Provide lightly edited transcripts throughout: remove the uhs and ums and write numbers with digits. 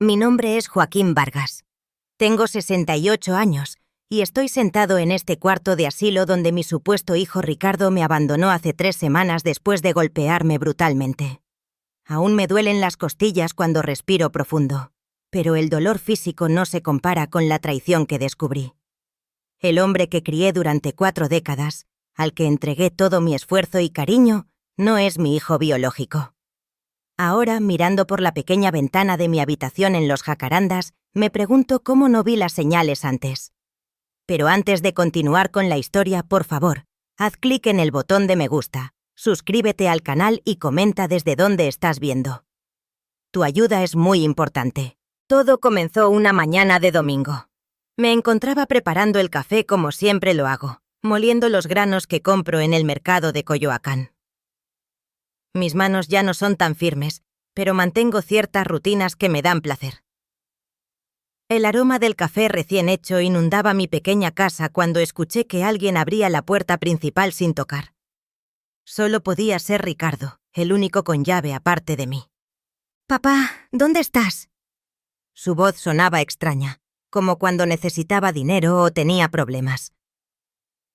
Mi nombre es Joaquín Vargas. Tengo 68 años y estoy sentado en este cuarto de asilo donde mi supuesto hijo Ricardo me abandonó hace 3 semanas después de golpearme brutalmente. Aún me duelen las costillas cuando respiro profundo, pero el dolor físico no se compara con la traición que descubrí. El hombre que crié durante 4 décadas, al que entregué todo mi esfuerzo y cariño, no es mi hijo biológico. Ahora, mirando por la pequeña ventana de mi habitación en Los Jacarandas, me pregunto cómo no vi las señales antes. Pero antes de continuar con la historia, por favor, haz clic en el botón de me gusta, suscríbete al canal y comenta desde dónde estás viendo. Tu ayuda es muy importante. Todo comenzó una mañana de domingo. Me encontraba preparando el café como siempre lo hago, moliendo los granos que compro en el mercado de Coyoacán. Mis manos ya no son tan firmes, pero mantengo ciertas rutinas que me dan placer. El aroma del café recién hecho inundaba mi pequeña casa cuando escuché que alguien abría la puerta principal sin tocar. Solo podía ser Ricardo, el único con llave aparte de mí. «Papá, ¿dónde estás?» Su voz sonaba extraña, como cuando necesitaba dinero o tenía problemas.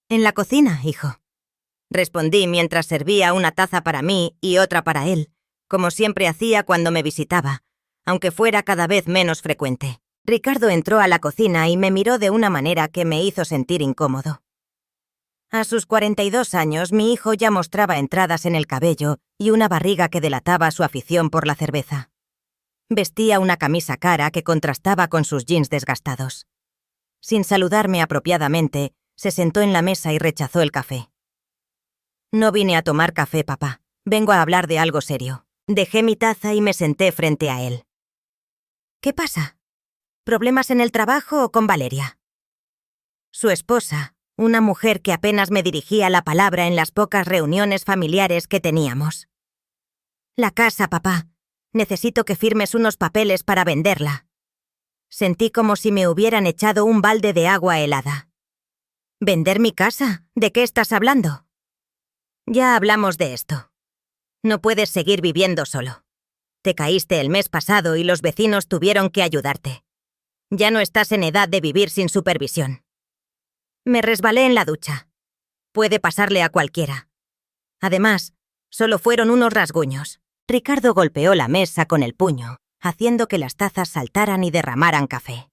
«En la cocina, hijo», respondí mientras servía una taza para mí y otra para él, como siempre hacía cuando me visitaba, aunque fuera cada vez menos frecuente. Ricardo entró a la cocina y me miró de una manera que me hizo sentir incómodo. A sus 42 años, mi hijo ya mostraba entradas en el cabello y una barriga que delataba su afición por la cerveza. Vestía una camisa cara que contrastaba con sus jeans desgastados. Sin saludarme apropiadamente, se sentó en la mesa y rechazó el café. «No vine a tomar café, papá. Vengo a hablar de algo serio». Dejé mi taza y me senté frente a él. «¿Qué pasa? ¿Problemas en el trabajo o con Valeria?» Su esposa, una mujer que apenas me dirigía la palabra en las pocas reuniones familiares que teníamos. «La casa, papá. Necesito que firmes unos papeles para venderla». Sentí como si me hubieran echado un balde de agua helada. «¿Vender mi casa? ¿De qué estás hablando?» «Ya hablamos de esto. No puedes seguir viviendo solo. Te caíste el mes pasado y los vecinos tuvieron que ayudarte. Ya no estás en edad de vivir sin supervisión. Me resbalé en la ducha. Puede pasarle a cualquiera. Además, solo fueron unos rasguños». Ricardo golpeó la mesa con el puño, haciendo que las tazas saltaran y derramaran café.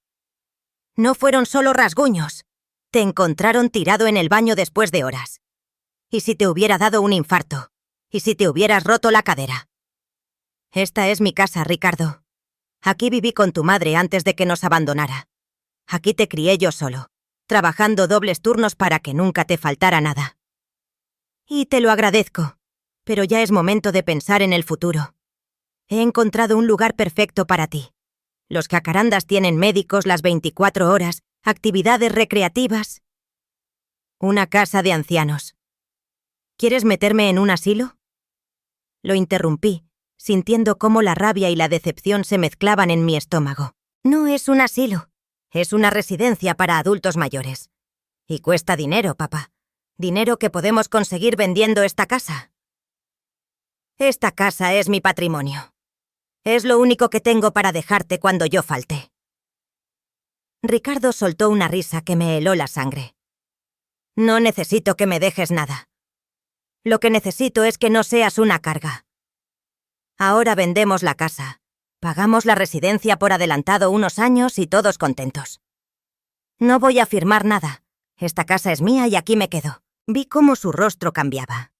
«No fueron solo rasguños. Te encontraron tirado en el baño después de horas. ¿Y si te hubiera dado un infarto? ¿Y si te hubieras roto la cadera?» «Esta es mi casa, Ricardo. Aquí viví con tu madre antes de que nos abandonara. Aquí te crié yo solo, trabajando dobles turnos para que nunca te faltara nada. Y te lo agradezco, pero ya es momento de pensar en el futuro. He encontrado un lugar perfecto para ti. Los Jacarandas tienen médicos las 24 horas, actividades recreativas. Una casa de ancianos. ¿Quieres meterme en un asilo?» Lo interrumpí, sintiendo cómo la rabia y la decepción se mezclaban en mi estómago. «No es un asilo. Es una residencia para adultos mayores. Y cuesta dinero, papá. Dinero que podemos conseguir vendiendo esta casa». «Esta casa es mi patrimonio. Es lo único que tengo para dejarte cuando yo falte». Ricardo soltó una risa que me heló la sangre. «No necesito que me dejes nada. Lo que necesito es que no seas una carga. Ahora vendemos la casa, pagamos la residencia por adelantado unos años y todos contentos. No voy a firmar nada. Esta casa es mía y aquí me quedo». Vi cómo su rostro cambiaba.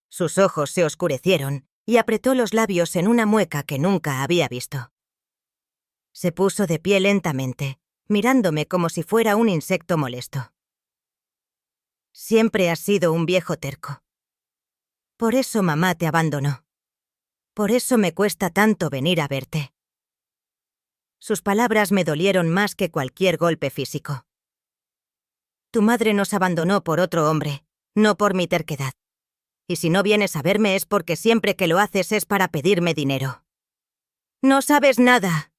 Sus ojos se oscurecieron y apretó los labios en una mueca que nunca había visto. Se puso de pie lentamente, mirándome como si fuera un insecto molesto. «Siempre has sido un viejo terco. Por eso mamá te abandonó. Por eso me cuesta tanto venir a verte». Sus palabras me dolieron más que cualquier golpe físico. «Tu madre nos abandonó por otro hombre, no por mi terquedad. Y si no vienes a verme es porque siempre que lo haces es para pedirme dinero». «No sabes nada»,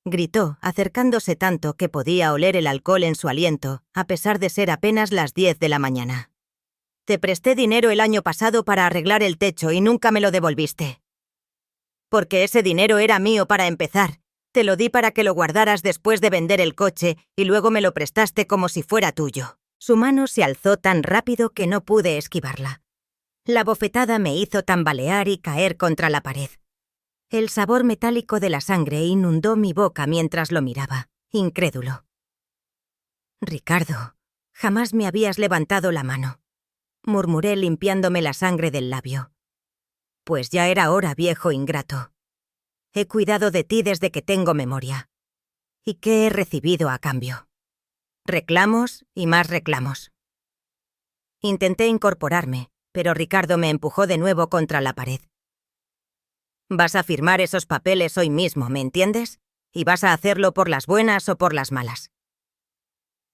gritó, acercándose tanto que podía oler el alcohol en su aliento, a pesar de ser apenas las 10 de la mañana. «Te presté dinero el año pasado para arreglar el techo y nunca me lo devolviste. Porque ese dinero era mío para empezar, Te lo di para que lo guardaras después de vender el coche y luego me lo prestaste como si fuera tuyo. Su mano se alzó tan rápido que no pude esquivarla. La bofetada me hizo tambalear y caer contra la pared. El sabor metálico de la sangre inundó mi boca mientras lo miraba, incrédulo. Ricardo, jamás me habías levantado la mano, murmuré limpiándome la sangre del labio. Pues ya era hora, viejo ingrato. He cuidado de ti desde que tengo memoria. ¿Y qué he recibido a cambio? Reclamos y más reclamos. Intenté incorporarme, pero Ricardo me empujó de nuevo contra la pared. Vas a firmar esos papeles hoy mismo, ¿me entiendes? Y vas a hacerlo por las buenas o por las malas.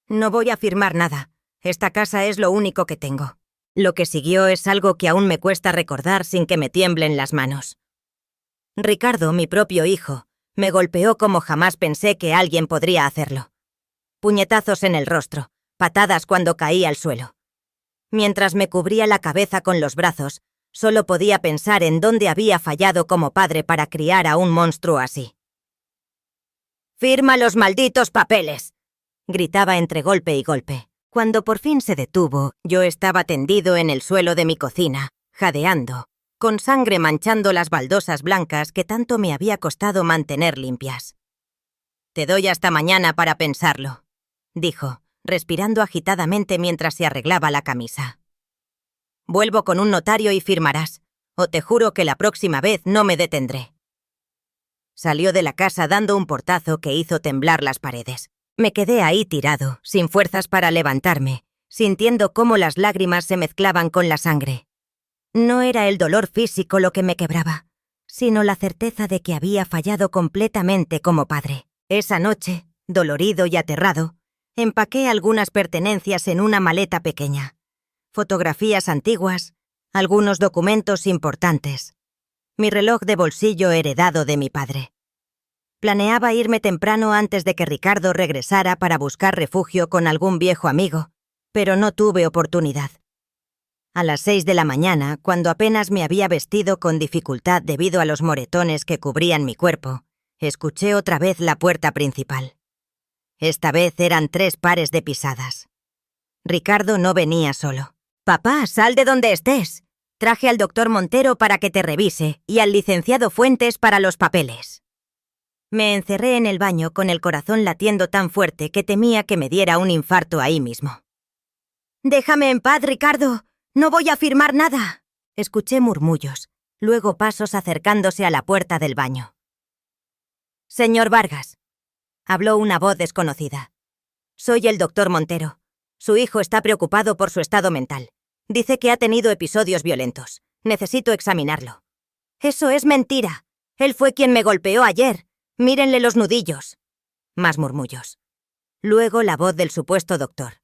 No voy a firmar nada. Esta casa es lo único que tengo. Lo que siguió es algo que aún me cuesta recordar sin que me tiemblen las manos. Ricardo, mi propio hijo, me golpeó como jamás pensé que alguien podría hacerlo. Puñetazos en el rostro, patadas cuando caí al suelo. Mientras me cubría la cabeza con los brazos, solo podía pensar en dónde había fallado como padre para criar a un monstruo así. «¡Firma los malditos papeles!», gritaba entre golpe y golpe. Cuando por fin se detuvo, yo estaba tendido en el suelo de mi cocina, jadeando, con sangre manchando las baldosas blancas que tanto me había costado mantener limpias. «Te doy hasta mañana para pensarlo», dijo, respirando agitadamente mientras se arreglaba la camisa. «Vuelvo con un notario y firmarás, o te juro que la próxima vez no me detendré». Salió de la casa dando un portazo que hizo temblar las paredes. Me quedé ahí tirado, sin fuerzas para levantarme, sintiendo cómo las lágrimas se mezclaban con la sangre. No era el dolor físico lo que me quebraba, sino la certeza de que había fallado completamente como padre. Esa noche, dolorido y aterrado, empaqué algunas pertenencias en una maleta pequeña. Fotografías antiguas, algunos documentos importantes. Mi reloj de bolsillo heredado de mi padre. Planeaba irme temprano antes de que Ricardo regresara para buscar refugio con algún viejo amigo, pero no tuve oportunidad. A las 6 de la mañana, cuando apenas me había vestido con dificultad debido a los moretones que cubrían mi cuerpo, escuché otra vez la puerta principal. Esta vez eran 3 pares de pisadas. Ricardo no venía solo. «Papá, sal de donde estés. Traje al doctor Montero para que te revise y al licenciado Fuentes para los papeles». Me encerré en el baño con el corazón latiendo tan fuerte que temía que me diera un infarto ahí mismo. «Déjame en paz, Ricardo. No voy a firmar nada». Escuché murmullos, luego pasos acercándose a la puerta del baño. «Señor Vargas», habló una voz desconocida. «Soy el doctor Montero. Su hijo está preocupado por su estado mental. Dice que ha tenido episodios violentos. Necesito examinarlo». «Eso es mentira. Él fue quien me golpeó ayer. Mírenle los nudillos». Más murmullos. Luego la voz del supuesto doctor.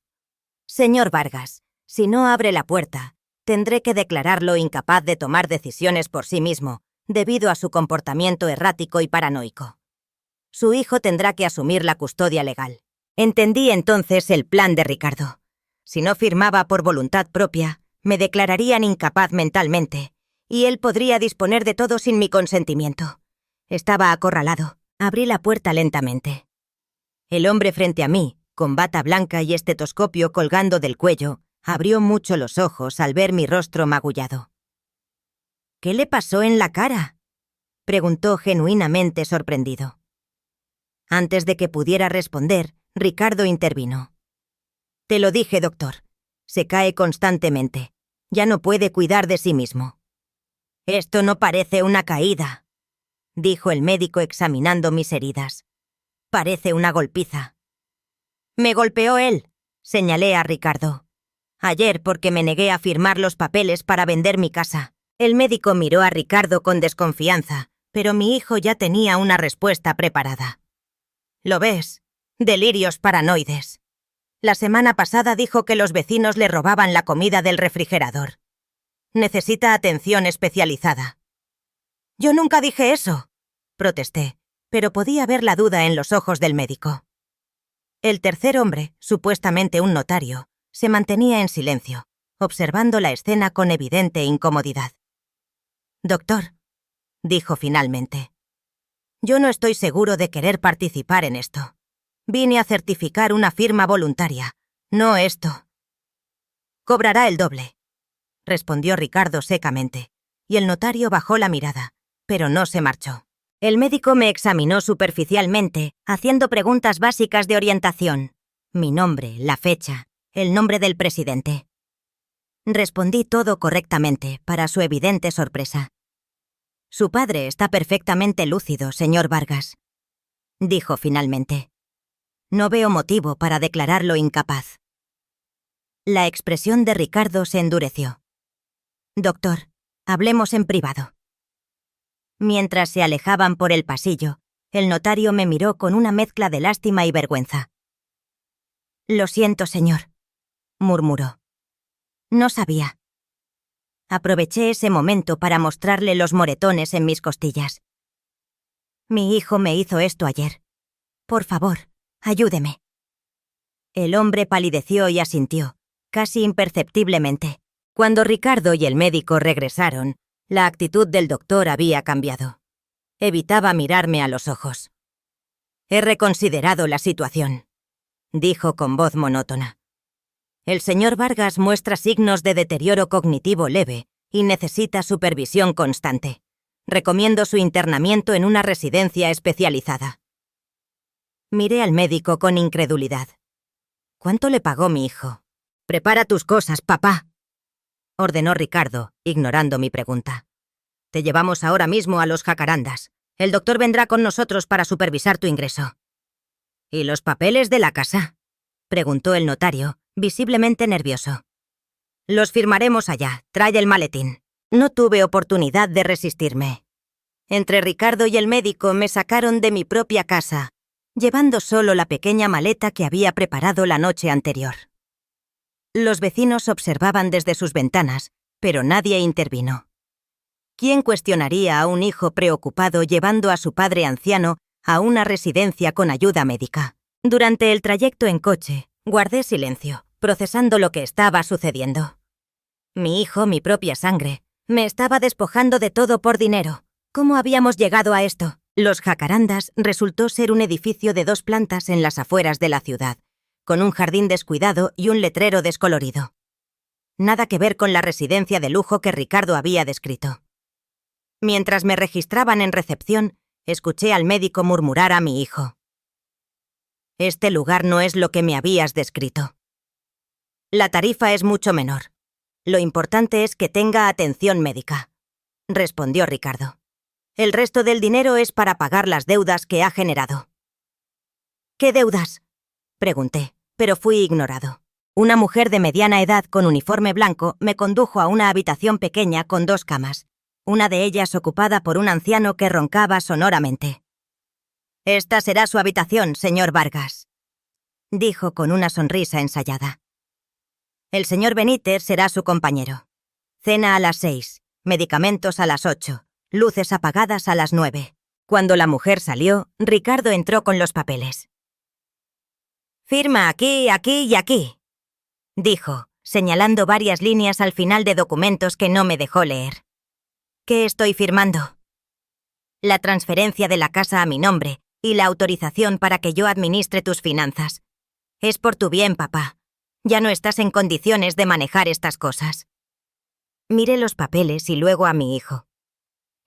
«Señor Vargas, si no abre la puerta, tendré que declararlo incapaz de tomar decisiones por sí mismo, debido a su comportamiento errático y paranoico. Su hijo tendrá que asumir la custodia legal». Entendí entonces el plan de Ricardo. Si no firmaba por voluntad propia, me declararían incapaz mentalmente, y él podría disponer de todo sin mi consentimiento. Estaba acorralado. Abrí la puerta lentamente. El hombre frente a mí, con bata blanca y estetoscopio colgando del cuello, abrió mucho los ojos al ver mi rostro magullado. «¿Qué le pasó en la cara?», preguntó genuinamente sorprendido. Antes de que pudiera responder, Ricardo intervino. «Te lo dije, doctor. Se cae constantemente. Ya no puede cuidar de sí mismo». «Esto no parece una caída», dijo el médico examinando mis heridas. «Parece una golpiza». «Me golpeó él», señalé a Ricardo. «Ayer porque me negué a firmar los papeles para vender mi casa». El médico miró a Ricardo con desconfianza, pero mi hijo ya tenía una respuesta preparada. «¿Lo ves? Delirios paranoides. La semana pasada dijo que los vecinos le robaban la comida del refrigerador. Necesita atención especializada». «Yo nunca dije eso», protesté, pero podía ver la duda en los ojos del médico. El tercer hombre, supuestamente un notario, se mantenía en silencio, observando la escena con evidente incomodidad. «Doctor», dijo finalmente, Yo no estoy seguro de querer participar en esto. Vine a certificar una firma voluntaria, no esto. Cobrará el doble, respondió Ricardo secamente, y el notario bajó la mirada, pero no se marchó. El médico me examinó superficialmente, haciendo preguntas básicas de orientación. Mi nombre, la fecha, el nombre del presidente. Respondí todo correctamente, para su evidente sorpresa. Su padre está perfectamente lúcido, señor Vargas, dijo finalmente. No veo motivo para declararlo incapaz. La expresión de Ricardo se endureció. Doctor, hablemos en privado. Mientras se alejaban por el pasillo, el notario me miró con una mezcla de lástima y vergüenza. Lo siento, señor, murmuró. No sabía. Aproveché ese momento para mostrarle los moretones en mis costillas. Mi hijo me hizo esto ayer. Por favor, ayúdeme. El hombre palideció y asintió, casi imperceptiblemente. Cuando Ricardo y el médico regresaron, la actitud del doctor había cambiado. Evitaba mirarme a los ojos. He reconsiderado la situación, dijo con voz monótona. El señor Vargas muestra signos de deterioro cognitivo leve y necesita supervisión constante. Recomiendo su internamiento en una residencia especializada. Miré al médico con incredulidad. ¿Cuánto le pagó mi hijo? Prepara tus cosas, papá, ordenó Ricardo, ignorando mi pregunta. Te llevamos ahora mismo a los jacarandas. El doctor vendrá con nosotros para supervisar tu ingreso. ¿Y los papeles de la casa?, preguntó el notario, visiblemente nervioso. Los firmaremos allá, trae el maletín. No tuve oportunidad de resistirme. Entre Ricardo y el médico me sacaron de mi propia casa, llevando solo la pequeña maleta que había preparado la noche anterior. Los vecinos observaban desde sus ventanas, pero nadie intervino. ¿Quién cuestionaría a un hijo preocupado llevando a su padre anciano a una residencia con ayuda médica? Durante el trayecto en coche, guardé silencio, procesando lo que estaba sucediendo. Mi hijo, mi propia sangre, me estaba despojando de todo por dinero. ¿Cómo habíamos llegado a esto? Los Jacarandas resultó ser un edificio de 2 plantas en las afueras de la ciudad, con un jardín descuidado y un letrero descolorido. Nada que ver con la residencia de lujo que Ricardo había descrito. Mientras me registraban en recepción, escuché al médico murmurar a mi hijo. Este lugar no es lo que me habías descrito. La tarifa es mucho menor. Lo importante es que tenga atención médica, respondió Ricardo. El resto del dinero es para pagar las deudas que ha generado. ¿Qué deudas?, pregunté, pero fui ignorado. Una mujer de mediana edad con uniforme blanco me condujo a una habitación pequeña con 2 camas, una de ellas ocupada por un anciano que roncaba sonoramente. «Esta será su habitación, señor Vargas», dijo con una sonrisa ensayada. «El señor Benítez será su compañero. Cena a las 6, medicamentos a las 8, luces apagadas a las 9. Cuando la mujer salió, Ricardo entró con los papeles. «Firma aquí, aquí y aquí», dijo, señalando varias líneas al final de documentos que no me dejó leer. «¿Qué estoy firmando?» «La transferencia de la casa a mi nombre y la autorización para que yo administre tus finanzas. Es por tu bien, papá. Ya no estás en condiciones de manejar estas cosas». Miré los papeles y luego a mi hijo.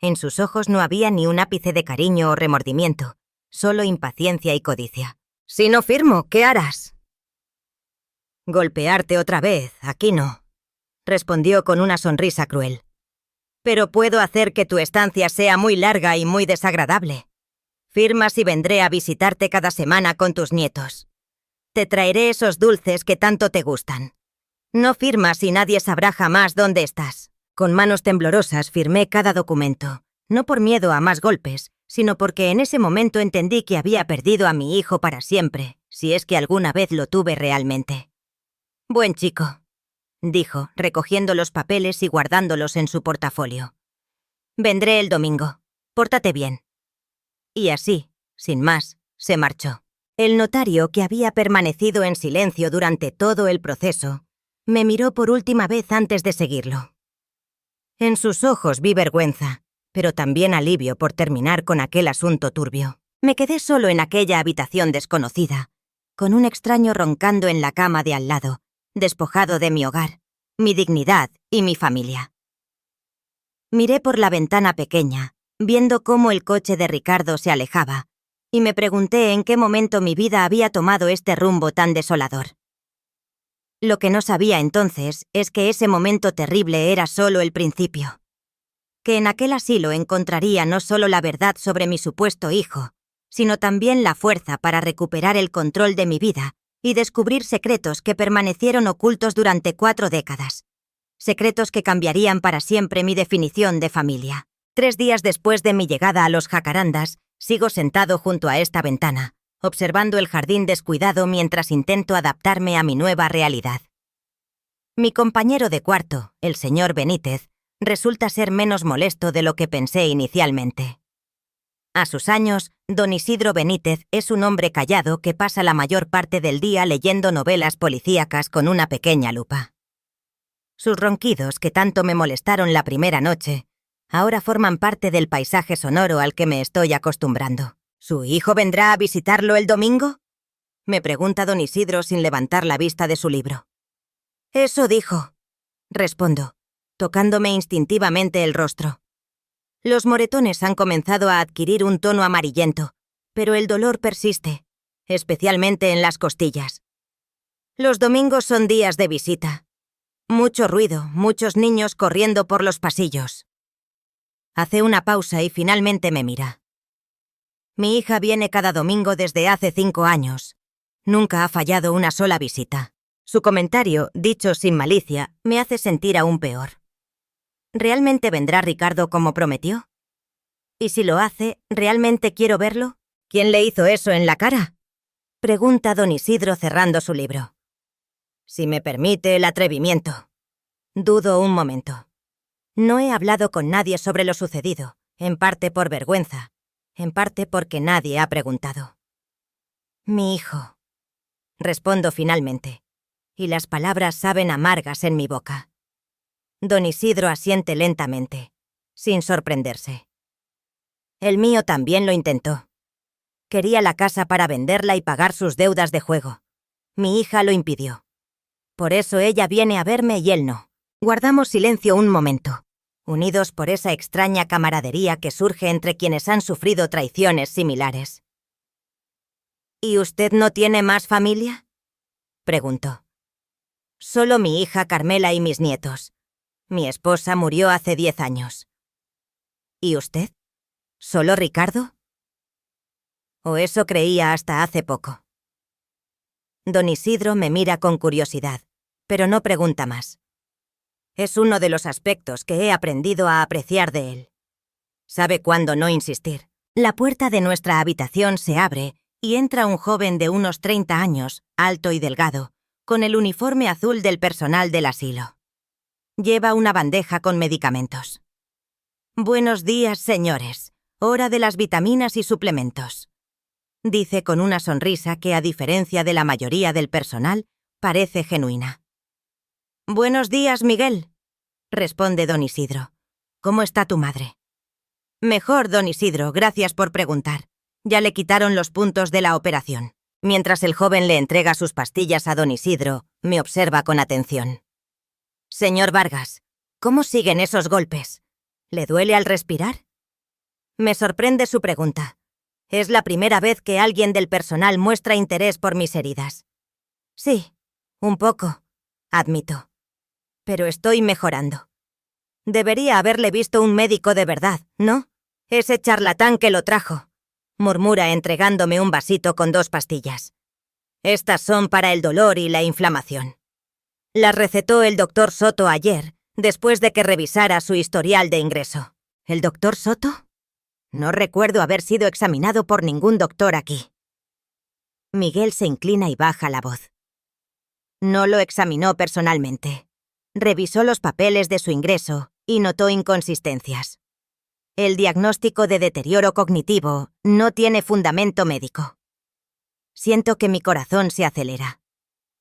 En sus ojos no había ni un ápice de cariño o remordimiento, solo impaciencia y codicia. «Si no firmo, ¿qué harás?» «Golpearte otra vez, aquí no», respondió con una sonrisa cruel. «Pero puedo hacer que tu estancia sea muy larga y muy desagradable. Firmas y vendré a visitarte cada semana con tus nietos. Te traeré esos dulces que tanto te gustan. No firmas y nadie sabrá jamás dónde estás». Con manos temblorosas firmé cada documento, no por miedo a más golpes, sino porque en ese momento entendí que había perdido a mi hijo para siempre, si es que alguna vez lo tuve realmente. «Buen chico», dijo, recogiendo los papeles y guardándolos en su portafolio. «Vendré el domingo. Pórtate bien». Y así, sin más, se marchó. El notario, que había permanecido en silencio durante todo el proceso, me miró por última vez antes de seguirlo. En sus ojos vi vergüenza, pero también alivio por terminar con aquel asunto turbio. Me quedé solo en aquella habitación desconocida, con un extraño roncando en la cama de al lado, despojado de mi hogar, mi dignidad y mi familia. Miré por la ventana pequeña, viendo cómo el coche de Ricardo se alejaba, y me pregunté en qué momento mi vida había tomado este rumbo tan desolador. Lo que no sabía entonces es que ese momento terrible era solo el principio. Que en aquel asilo encontraría no solo la verdad sobre mi supuesto hijo, sino también la fuerza para recuperar el control de mi vida y descubrir secretos que permanecieron ocultos durante 4 décadas. Secretos que cambiarían para siempre mi definición de familia. 3 días después de mi llegada a los Jacarandas, sigo sentado junto a esta ventana, observando el jardín descuidado mientras intento adaptarme a mi nueva realidad. Mi compañero de cuarto, el señor Benítez, resulta ser menos molesto de lo que pensé inicialmente. A sus años, don Isidro Benítez es un hombre callado que pasa la mayor parte del día leyendo novelas policíacas con una pequeña lupa. Sus ronquidos, que tanto me molestaron la primera noche, ahora forman parte del paisaje sonoro al que me estoy acostumbrando. ¿Su hijo vendrá a visitarlo el domingo?, me pregunta don Isidro sin levantar la vista de su libro. Eso dijo, respondo, tocándome instintivamente el rostro. Los moretones han comenzado a adquirir un tono amarillento, pero el dolor persiste, especialmente en las costillas. Los domingos son días de visita. Mucho ruido, muchos niños corriendo por los pasillos. Hace una pausa y finalmente me mira. Mi hija viene cada domingo desde hace 5 años. Nunca ha fallado una sola visita. Su comentario, dicho sin malicia, me hace sentir aún peor. ¿Realmente vendrá Ricardo como prometió? Y si lo hace, ¿realmente quiero verlo? ¿Quién le hizo eso en la cara?, pregunta don Isidro cerrando su libro. Si me permite el atrevimiento. Dudo un momento. No he hablado con nadie sobre lo sucedido, en parte por vergüenza, en parte porque nadie ha preguntado. Mi hijo. Respondo finalmente, y las palabras saben amargas en mi boca. Don Isidro asiente lentamente, sin sorprenderse. El mío también lo intentó. Quería la casa para venderla y pagar sus deudas de juego. Mi hija lo impidió. Por eso ella viene a verme y él no. Guardamos silencio un momento, unidos por esa extraña camaradería que surge entre quienes han sufrido traiciones similares. ¿Y usted no tiene más familia?, preguntó. Solo mi hija Carmela y mis nietos. Mi esposa murió hace 10 años. ¿Y usted? ¿Solo Ricardo? ¿O eso creía hasta hace poco? Don Isidro me mira con curiosidad, pero no pregunta más. Es uno de los aspectos que he aprendido a apreciar de él. Sabe cuándo no insistir. La puerta de nuestra habitación se abre y entra un joven de unos 30 años, alto y delgado, con el uniforme azul del personal del asilo. Lleva una bandeja con medicamentos. Buenos días, señores. Hora de las vitaminas y suplementos, dice con una sonrisa que, a diferencia de la mayoría del personal, parece genuina. Buenos días, Miguel, responde don Isidro. ¿Cómo está tu madre? Mejor, don Isidro, gracias por preguntar. Ya le quitaron los puntos de la operación. Mientras el joven le entrega sus pastillas a don Isidro, me observa con atención. Señor Vargas, ¿cómo siguen esos golpes? ¿Le duele al respirar? Me sorprende su pregunta. Es la primera vez que alguien del personal muestra interés por mis heridas. Sí, un poco, admito. Pero estoy mejorando. Debería haberle visto un médico de verdad, ¿no? Ese charlatán que lo trajo, murmura entregándome un vasito con 2 pastillas. Estas son para el dolor y la inflamación. Las recetó el doctor Soto ayer, después de que revisara su historial de ingreso. ¿El doctor Soto? No recuerdo haber sido examinado por ningún doctor aquí. Miguel se inclina y baja la voz. No lo examinó personalmente. Revisó los papeles de su ingreso y notó inconsistencias. El diagnóstico de deterioro cognitivo no tiene fundamento médico. Siento que mi corazón se acelera.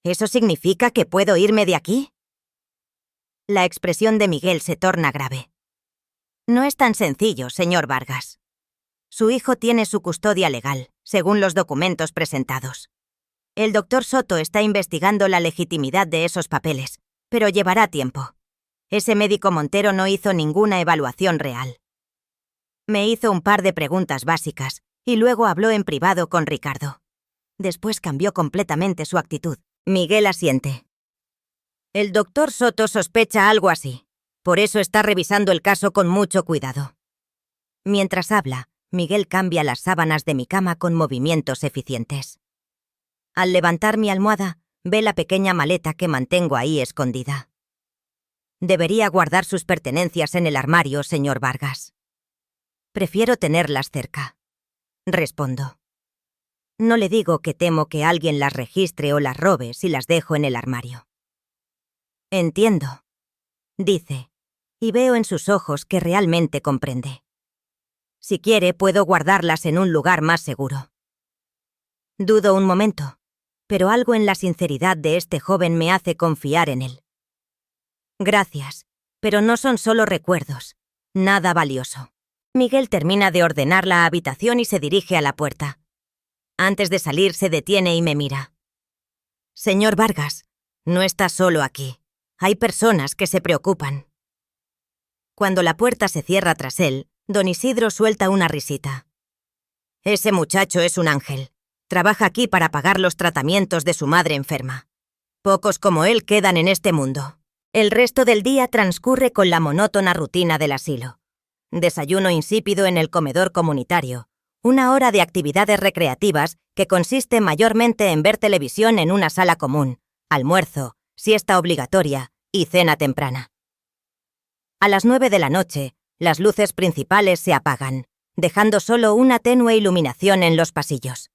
¿Eso significa que puedo irme de aquí? La expresión de Miguel se torna grave. No es tan sencillo, señor Vargas. Su hijo tiene su custodia legal, según los documentos presentados. El doctor Soto está investigando la legitimidad de esos papeles, pero llevará tiempo. Ese médico Montero no hizo ninguna evaluación real. Me hizo un par de preguntas básicas y luego habló en privado con Ricardo. Después cambió completamente su actitud. Miguel asiente. El doctor Soto sospecha algo así. Por eso está revisando el caso con mucho cuidado. Mientras habla, Miguel cambia las sábanas de mi cama con movimientos eficientes. Al levantar mi almohada, ve la pequeña maleta que mantengo ahí escondida. Debería guardar sus pertenencias en el armario, señor Vargas. Prefiero tenerlas cerca. Respondo. No le digo que temo que alguien las registre o las robe si las dejo en el armario. Entiendo, dice, y veo en sus ojos que realmente comprende. Si quiere, puedo guardarlas en un lugar más seguro. Dudo un momento, pero algo en la sinceridad de este joven me hace confiar en él. Gracias, pero no son solo recuerdos, nada valioso. Miguel termina de ordenar la habitación y se dirige a la puerta. Antes de salir se detiene y me mira. Señor Vargas, no está solo aquí. Hay personas que se preocupan. Cuando la puerta se cierra tras él, don Isidro suelta una risita. Ese muchacho es un ángel. Trabaja aquí para pagar los tratamientos de su madre enferma. Pocos como él quedan en este mundo. El resto del día transcurre con la monótona rutina del asilo. Desayuno insípido en el comedor comunitario. Una hora de actividades recreativas que consiste mayormente en ver televisión en una sala común, almuerzo, siesta obligatoria y cena temprana. A las 9 de la noche, las luces principales se apagan, dejando solo una tenue iluminación en los pasillos.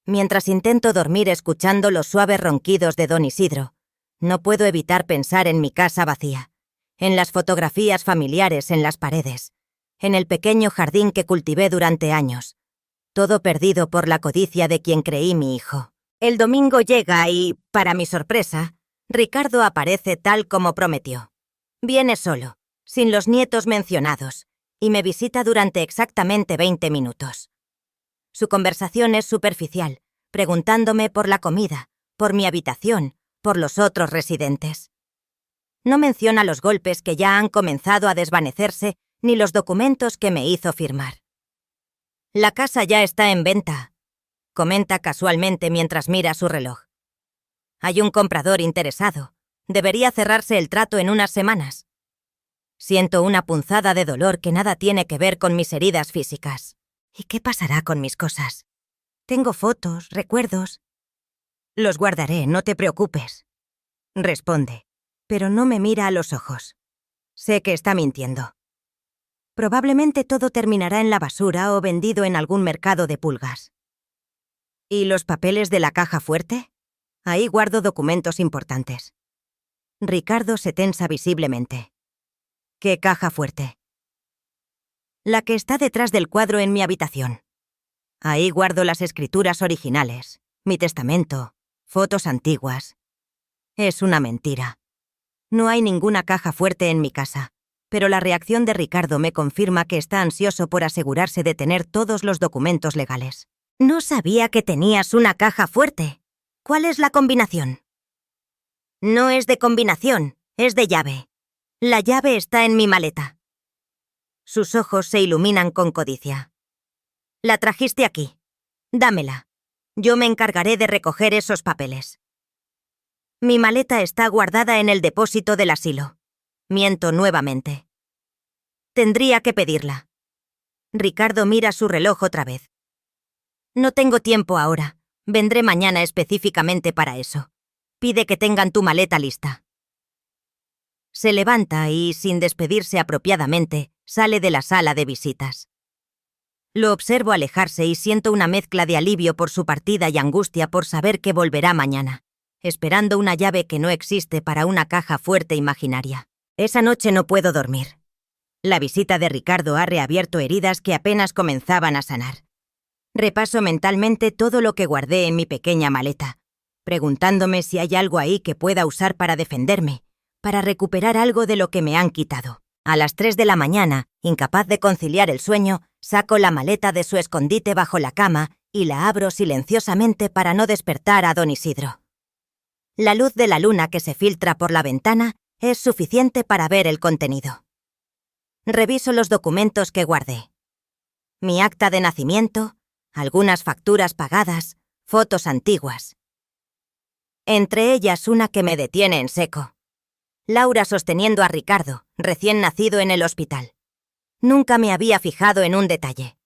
Mientras intento dormir escuchando los suaves ronquidos de don Isidro, no puedo evitar pensar en mi casa vacía, en las fotografías familiares en las paredes, en el pequeño jardín que cultivé durante años, todo perdido por la codicia de quien creí mi hijo. El domingo llega y, para mi sorpresa, Ricardo aparece tal como prometió. Viene solo, sin los nietos mencionados, y me visita durante exactamente 20 minutos. Su conversación es superficial, preguntándome por la comida, por mi habitación, por los otros residentes. No menciona los golpes que ya han comenzado a desvanecerse ni los documentos que me hizo firmar. La casa ya está en venta, comenta casualmente mientras mira su reloj. Hay un comprador interesado. Debería cerrarse el trato en unas semanas. Siento una punzada de dolor que nada tiene que ver con mis heridas físicas. ¿Y qué pasará con mis cosas? Tengo fotos, recuerdos. Los guardaré, no te preocupes. Responde, pero no me mira a los ojos. Sé que está mintiendo. Probablemente todo terminará en la basura o vendido en algún mercado de pulgas. ¿Y los papeles de la caja fuerte? Ahí guardo documentos importantes. Ricardo se tensa visiblemente. ¿Qué caja fuerte? La que está detrás del cuadro en mi habitación. Ahí guardo las escrituras originales, mi testamento, fotos antiguas. Es una mentira. No hay ninguna caja fuerte en mi casa, pero la reacción de Ricardo me confirma que está ansioso por asegurarse de tener todos los documentos legales. No sabía que tenías una caja fuerte. ¿Cuál es la combinación? No es de combinación, es de llave. La llave está en mi maleta. Sus ojos se iluminan con codicia. La trajiste aquí. Dámela. Yo me encargaré de recoger esos papeles. Mi maleta está guardada en el depósito del asilo. Miento nuevamente. Tendría que pedirla. Ricardo mira su reloj otra vez. No tengo tiempo ahora. Vendré mañana específicamente para eso. Pide que tengan tu maleta lista. Se levanta y, sin despedirse apropiadamente, sale de la sala de visitas. Lo observo alejarse y siento una mezcla de alivio por su partida y angustia por saber que volverá mañana, esperando una llave que no existe para una caja fuerte imaginaria. Esa noche no puedo dormir. La visita de Ricardo ha reabierto heridas que apenas comenzaban a sanar. Repaso mentalmente todo lo que guardé en mi pequeña maleta, preguntándome si hay algo ahí que pueda usar para defenderme, para recuperar algo de lo que me han quitado. A las 3 de la mañana, incapaz de conciliar el sueño, saco la maleta de su escondite bajo la cama y la abro silenciosamente para no despertar a don Isidro. La luz de la luna que se filtra por la ventana es suficiente para ver el contenido. Reviso los documentos que guardé. Mi acta de nacimiento, algunas facturas pagadas, fotos antiguas. Entre ellas una que me detiene en seco. Laura sosteniendo a Ricardo, recién nacido en el hospital. Nunca me había fijado en un detalle.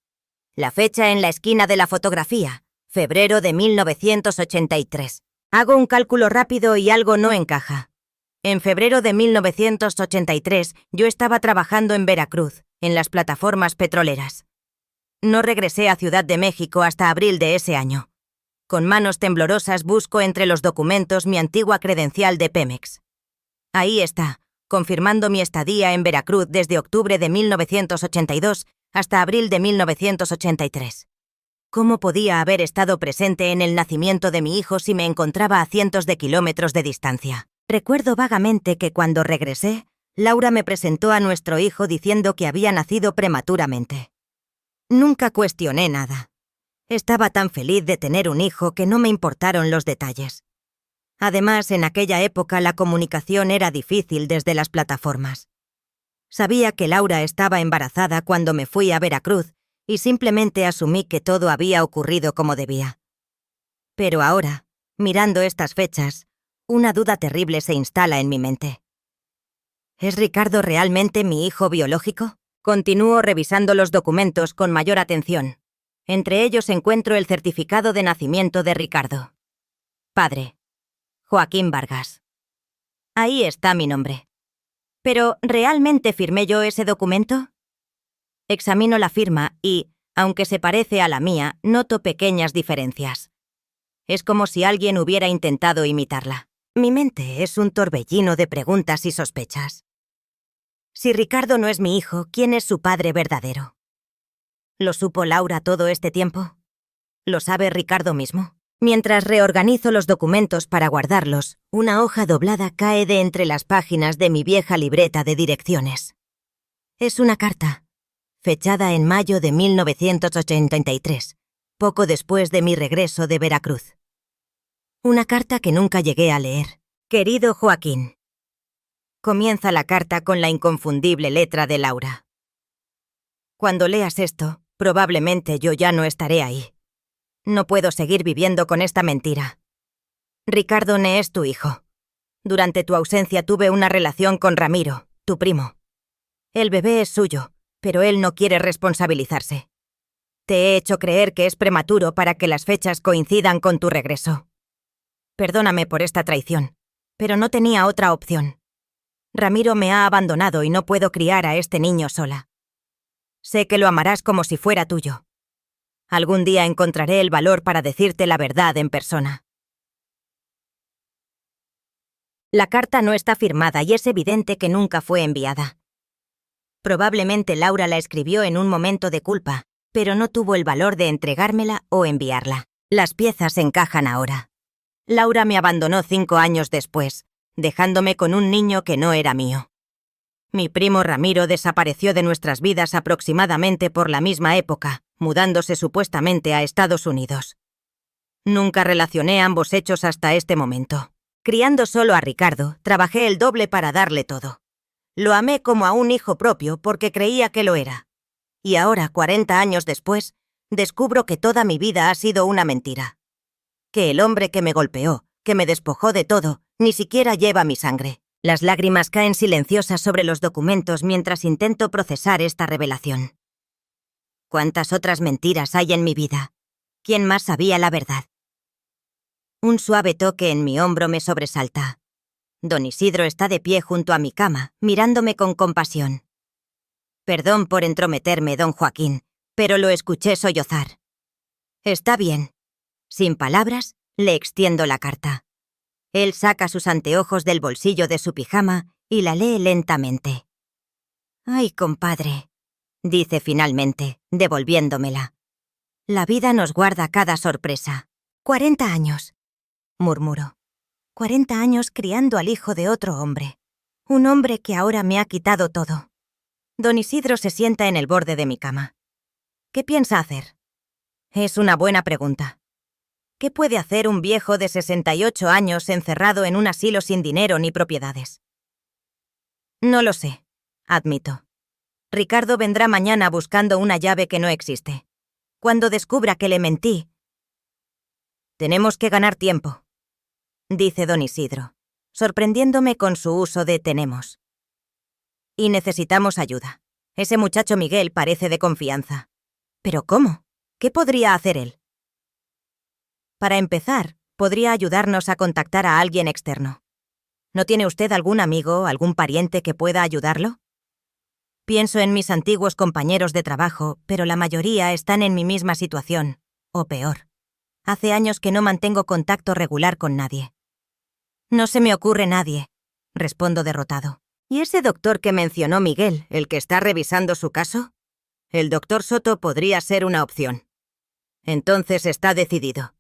La fecha en la esquina de la fotografía, febrero de 1983. Hago un cálculo rápido y algo no encaja. En febrero de 1983 yo estaba trabajando en Veracruz, en las plataformas petroleras. No regresé a Ciudad de México hasta abril de ese año. Con manos temblorosas busco entre los documentos mi antigua credencial de Pemex. Ahí está, confirmando mi estadía en Veracruz desde octubre de 1982 hasta abril de 1983. ¿Cómo podía haber estado presente en el nacimiento de mi hijo si me encontraba a cientos de kilómetros de distancia? Recuerdo vagamente que cuando regresé, Laura me presentó a nuestro hijo diciendo que había nacido prematuramente. Nunca cuestioné nada. Estaba tan feliz de tener un hijo que no me importaron los detalles. Además, en aquella época la comunicación era difícil desde las plataformas. Sabía que Laura estaba embarazada cuando me fui a Veracruz y simplemente asumí que todo había ocurrido como debía. Pero ahora, mirando estas fechas, una duda terrible se instala en mi mente. ¿Es Ricardo realmente mi hijo biológico? Continúo revisando los documentos con mayor atención. Entre ellos encuentro el certificado de nacimiento de Ricardo. Padre: Joaquín Vargas. Ahí está mi nombre. ¿Pero realmente firmé yo ese documento? Examino la firma y, aunque se parece a la mía, noto pequeñas diferencias. Es como si alguien hubiera intentado imitarla. Mi mente es un torbellino de preguntas y sospechas. Si Ricardo no es mi hijo, ¿quién es su padre verdadero? ¿Lo supo Laura todo este tiempo? ¿Lo sabe Ricardo mismo? Mientras reorganizo los documentos para guardarlos, una hoja doblada cae de entre las páginas de mi vieja libreta de direcciones. Es una carta, fechada en mayo de 1983, poco después de mi regreso de Veracruz. Una carta que nunca llegué a leer. Querido Joaquín. Comienza la carta con la inconfundible letra de Laura. Cuando leas esto, probablemente yo ya no estaré ahí. No puedo seguir viviendo con esta mentira. Ricardo no es tu hijo. Durante tu ausencia tuve una relación con Ramiro, tu primo. El bebé es suyo, pero él no quiere responsabilizarse. Te he hecho creer que es prematuro para que las fechas coincidan con tu regreso. Perdóname por esta traición, pero no tenía otra opción. Ramiro me ha abandonado y no puedo criar a este niño sola. Sé que lo amarás como si fuera tuyo. Algún día encontraré el valor para decirte la verdad en persona. La carta no está firmada y es evidente que nunca fue enviada. Probablemente Laura la escribió en un momento de culpa, pero no tuvo el valor de entregármela o enviarla. Las piezas encajan ahora. Laura me abandonó 5 años después, dejándome con un niño que no era mío. Mi primo Ramiro desapareció de nuestras vidas aproximadamente por la misma época, mudándose supuestamente a Estados Unidos. Nunca relacioné ambos hechos hasta este momento. Criando solo a Ricardo, trabajé el doble para darle todo. Lo amé como a un hijo propio porque creía que lo era. Y ahora, 40 años después, descubro que toda mi vida ha sido una mentira. Que el hombre que me golpeó, que me despojó de todo, ni siquiera lleva mi sangre. Las lágrimas caen silenciosas sobre los documentos mientras intento procesar esta revelación. ¿Cuántas otras mentiras hay en mi vida? ¿Quién más sabía la verdad? Un suave toque en mi hombro me sobresalta. Don Isidro está de pie junto a mi cama, mirándome con compasión. Perdón por entrometerme, don Joaquín, pero lo escuché sollozar. Está bien. Sin palabras, le extiendo la carta. Él saca sus anteojos del bolsillo de su pijama y la lee lentamente. «Ay, compadre», dice finalmente, devolviéndomela. «La vida nos guarda cada sorpresa. 40 años», murmuro. 40 años criando al hijo de otro hombre. Un hombre que ahora me ha quitado todo. Don Isidro se sienta en el borde de mi cama. ¿Qué piensa hacer? Es una buena pregunta. ¿Qué puede hacer un viejo de 68 años encerrado en un asilo sin dinero ni propiedades? No lo sé, admito. Ricardo vendrá mañana buscando una llave que no existe. Cuando descubra que le mentí... Tenemos que ganar tiempo, dice don Isidro, sorprendiéndome con su uso de tenemos. Y necesitamos ayuda. Ese muchacho Miguel parece de confianza. ¿Pero cómo? ¿Qué podría hacer él? Para empezar, podría ayudarnos a contactar a alguien externo. ¿No tiene usted algún amigo, algún pariente que pueda ayudarlo? Pienso en mis antiguos compañeros de trabajo, pero la mayoría están en mi misma situación, o peor. Hace años que no mantengo contacto regular con nadie. No se me ocurre nadie, respondo derrotado. ¿Y ese doctor que mencionó Miguel, el que está revisando su caso? El doctor Soto podría ser una opción. Entonces está decidido.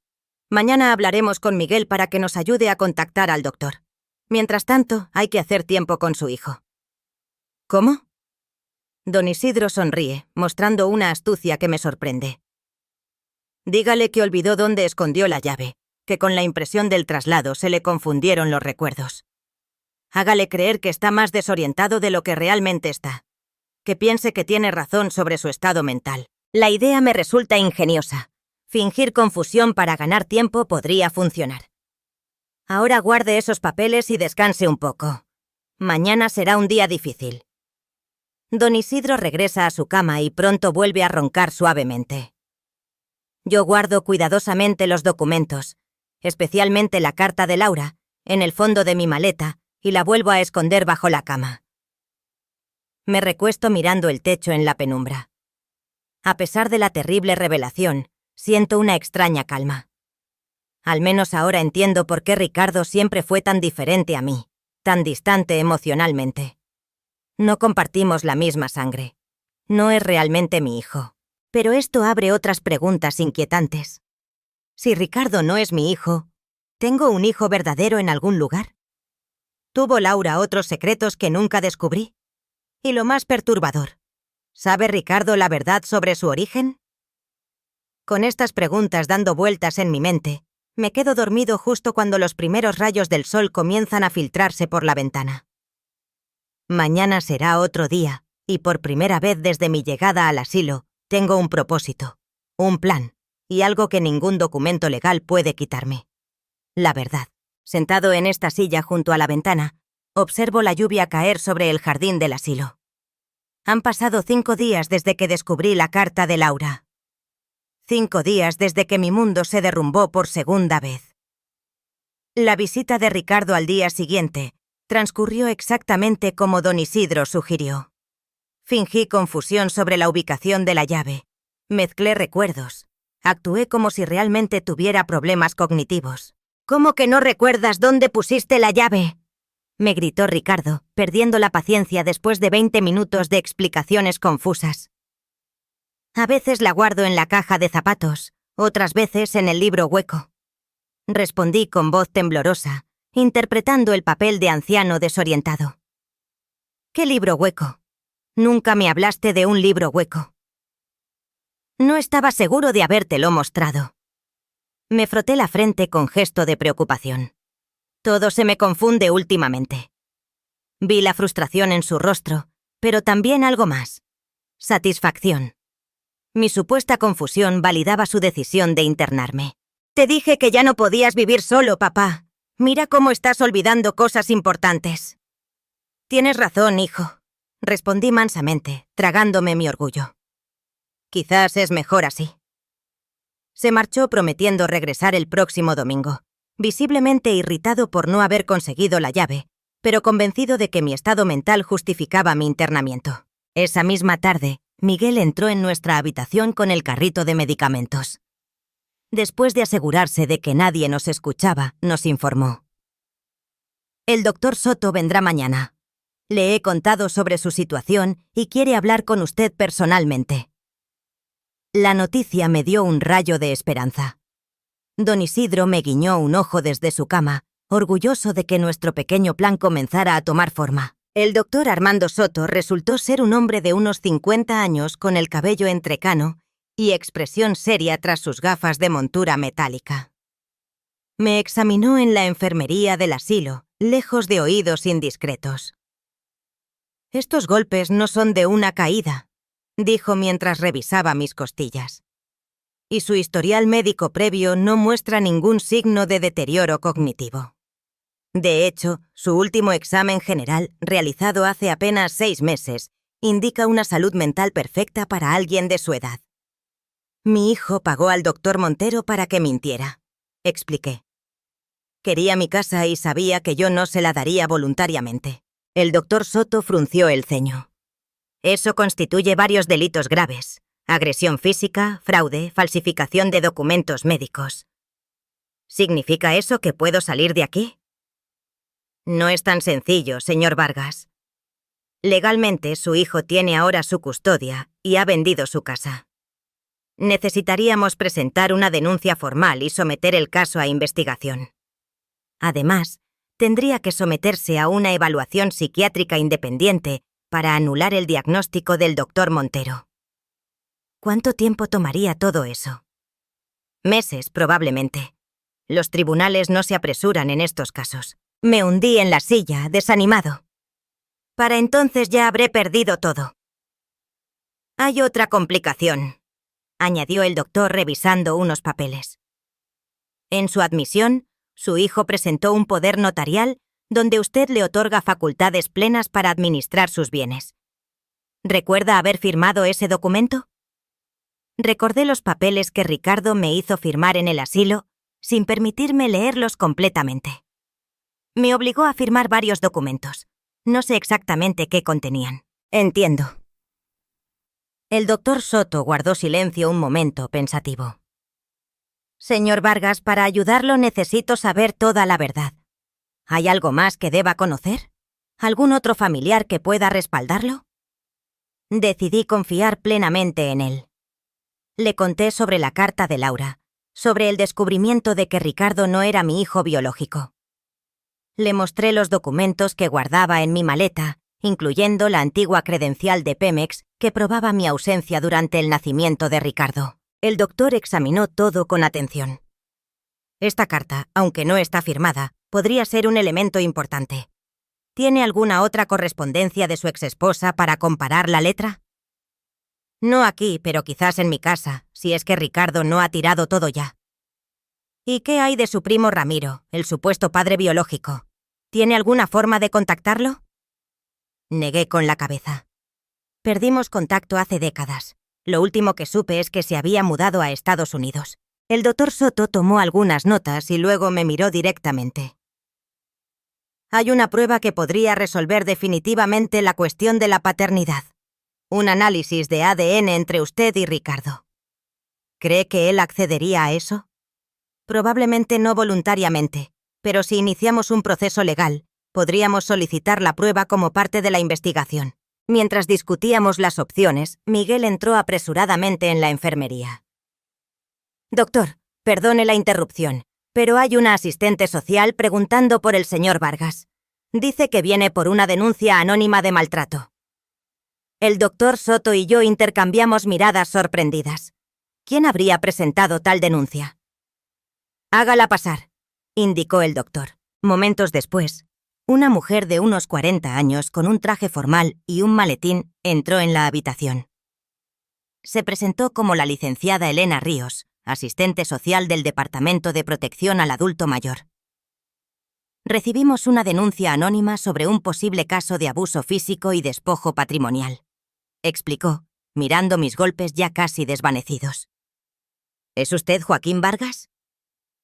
Mañana hablaremos con Miguel para que nos ayude a contactar al doctor. Mientras tanto, hay que hacer tiempo con su hijo. ¿Cómo? Don Isidro sonríe, mostrando una astucia que me sorprende. Dígale que olvidó dónde escondió la llave, que con la impresión del traslado se le confundieron los recuerdos. Hágale creer que está más desorientado de lo que realmente está. Que piense que tiene razón sobre su estado mental. La idea me resulta ingeniosa. Fingir confusión para ganar tiempo podría funcionar. Ahora guarde esos papeles y descanse un poco. Mañana será un día difícil. Don Isidro regresa a su cama y pronto vuelve a roncar suavemente. Yo guardo cuidadosamente los documentos, especialmente la carta de Laura, en el fondo de mi maleta y la vuelvo a esconder bajo la cama. Me recuesto mirando el techo en la penumbra. A pesar de la terrible revelación, siento una extraña calma. Al menos ahora entiendo por qué Ricardo siempre fue tan diferente a mí, tan distante emocionalmente. No compartimos la misma sangre. No es realmente mi hijo. Pero esto abre otras preguntas inquietantes. Si Ricardo no es mi hijo, ¿tengo un hijo verdadero en algún lugar? ¿Tuvo Laura otros secretos que nunca descubrí? Y lo más perturbador, ¿sabe Ricardo la verdad sobre su origen? Con estas preguntas dando vueltas en mi mente, me quedo dormido justo cuando los primeros rayos del sol comienzan a filtrarse por la ventana. Mañana será otro día, y por primera vez desde mi llegada al asilo, tengo un propósito, un plan, y algo que ningún documento legal puede quitarme. La verdad. Sentado en esta silla junto a la ventana, observo la lluvia caer sobre el jardín del asilo. Han pasado 5 días desde que descubrí la carta de Laura. 5 días desde que mi mundo se derrumbó por segunda vez. La visita de Ricardo al día siguiente transcurrió exactamente como don Isidro sugirió. Fingí confusión sobre la ubicación de la llave. Mezclé recuerdos. Actué como si realmente tuviera problemas cognitivos. ¿Cómo que no recuerdas dónde pusiste la llave?, me gritó Ricardo, perdiendo la paciencia después de 20 minutos de explicaciones confusas. A veces la guardo en la caja de zapatos, otras veces en el libro hueco. Respondí con voz temblorosa, interpretando el papel de anciano desorientado. ¿Qué libro hueco? Nunca me hablaste de un libro hueco. No estaba seguro de habértelo mostrado. Me froté la frente con gesto de preocupación. Todo se me confunde últimamente. Vi la frustración en su rostro, pero también algo más. Satisfacción. Mi supuesta confusión validaba su decisión de internarme. Te dije que ya no podías vivir solo, papá. Mira cómo estás olvidando cosas importantes. Tienes razón, hijo, respondí mansamente, tragándome mi orgullo. Quizás es mejor así. Se marchó prometiendo regresar el próximo domingo, visiblemente irritado por no haber conseguido la llave, pero convencido de que mi estado mental justificaba mi internamiento. Esa misma tarde, Miguel entró en nuestra habitación con el carrito de medicamentos. Después de asegurarse de que nadie nos escuchaba, nos informó. El doctor Soto vendrá mañana. Le he contado sobre su situación y quiere hablar con usted personalmente. La noticia me dio un rayo de esperanza. Don Isidro me guiñó un ojo desde su cama, orgulloso de que nuestro pequeño plan comenzara a tomar forma. El doctor Armando Soto resultó ser un hombre de unos 50 años con el cabello entrecano y expresión seria tras sus gafas de montura metálica. Me examinó en la enfermería del asilo, lejos de oídos indiscretos. «Estos golpes no son de una caída», dijo mientras revisaba mis costillas. «Y su historial médico previo no muestra ningún signo de deterioro cognitivo. De hecho, su último examen general, realizado hace apenas 6 meses, indica una salud mental perfecta para alguien de su edad». «Mi hijo pagó al doctor Montero para que mintiera», expliqué. «Quería mi casa y sabía que yo no se la daría voluntariamente». El doctor Soto frunció el ceño. «Eso constituye varios delitos graves: agresión física, fraude, falsificación de documentos médicos. ¿Significa eso que puedo salir de aquí?» «No es tan sencillo, señor Vargas. Legalmente, su hijo tiene ahora su custodia y ha vendido su casa. Necesitaríamos presentar una denuncia formal y someter el caso a investigación. Además, tendría que someterse a una evaluación psiquiátrica independiente para anular el diagnóstico del doctor Montero». «¿Cuánto tiempo tomaría todo eso?» «Meses, probablemente. Los tribunales no se apresuran en estos casos». Me hundí en la silla, desanimado. «Para entonces ya habré perdido todo». «Hay otra complicación», añadió el doctor revisando unos papeles. «En su admisión, su hijo presentó un poder notarial donde usted le otorga facultades plenas para administrar sus bienes. ¿Recuerda haber firmado ese documento?» Recordé los papeles que Ricardo me hizo firmar en el asilo sin permitirme leerlos completamente. Me obligó a firmar varios documentos. No sé exactamente qué contenían. «Entiendo». El doctor Soto guardó silencio un momento pensativo. «Señor Vargas, para ayudarlo necesito saber toda la verdad. ¿Hay algo más que deba conocer? ¿Algún otro familiar que pueda respaldarlo?» Decidí confiar plenamente en él. Le conté sobre la carta de Laura, sobre el descubrimiento de que Ricardo no era mi hijo biológico. Le mostré los documentos que guardaba en mi maleta, incluyendo la antigua credencial de Pemex que probaba mi ausencia durante el nacimiento de Ricardo. El doctor examinó todo con atención. «Esta carta, aunque no está firmada, podría ser un elemento importante. ¿Tiene alguna otra correspondencia de su exesposa para comparar la letra?» «No aquí, pero quizás en mi casa, si es que Ricardo no ha tirado todo ya». «¿Y qué hay de su primo Ramiro, el supuesto padre biológico? ¿Tiene alguna forma de contactarlo?» Negué con la cabeza. «Perdimos contacto hace décadas. Lo último que supe es que se había mudado a Estados Unidos». El doctor Soto tomó algunas notas y luego me miró directamente. «Hay una prueba que podría resolver definitivamente la cuestión de la paternidad. Un análisis de ADN entre usted y Ricardo. ¿Cree que él accedería a eso?» «Probablemente no voluntariamente, pero si iniciamos un proceso legal, podríamos solicitar la prueba como parte de la investigación». Mientras discutíamos las opciones, Miguel entró apresuradamente en la enfermería. «Doctor, perdone la interrupción, pero hay una asistente social preguntando por el señor Vargas. Dice que viene por una denuncia anónima de maltrato». El doctor Soto y yo intercambiamos miradas sorprendidas. ¿Quién habría presentado tal denuncia? «Hágala pasar», indicó el doctor. Momentos después, una mujer de unos 40 años con un traje formal y un maletín entró en la habitación. Se presentó como la licenciada Elena Ríos, asistente social del Departamento de Protección al Adulto Mayor. «Recibimos una denuncia anónima sobre un posible caso de abuso físico y despojo patrimonial», explicó, mirando mis golpes ya casi desvanecidos. «¿Es usted Joaquín Vargas?»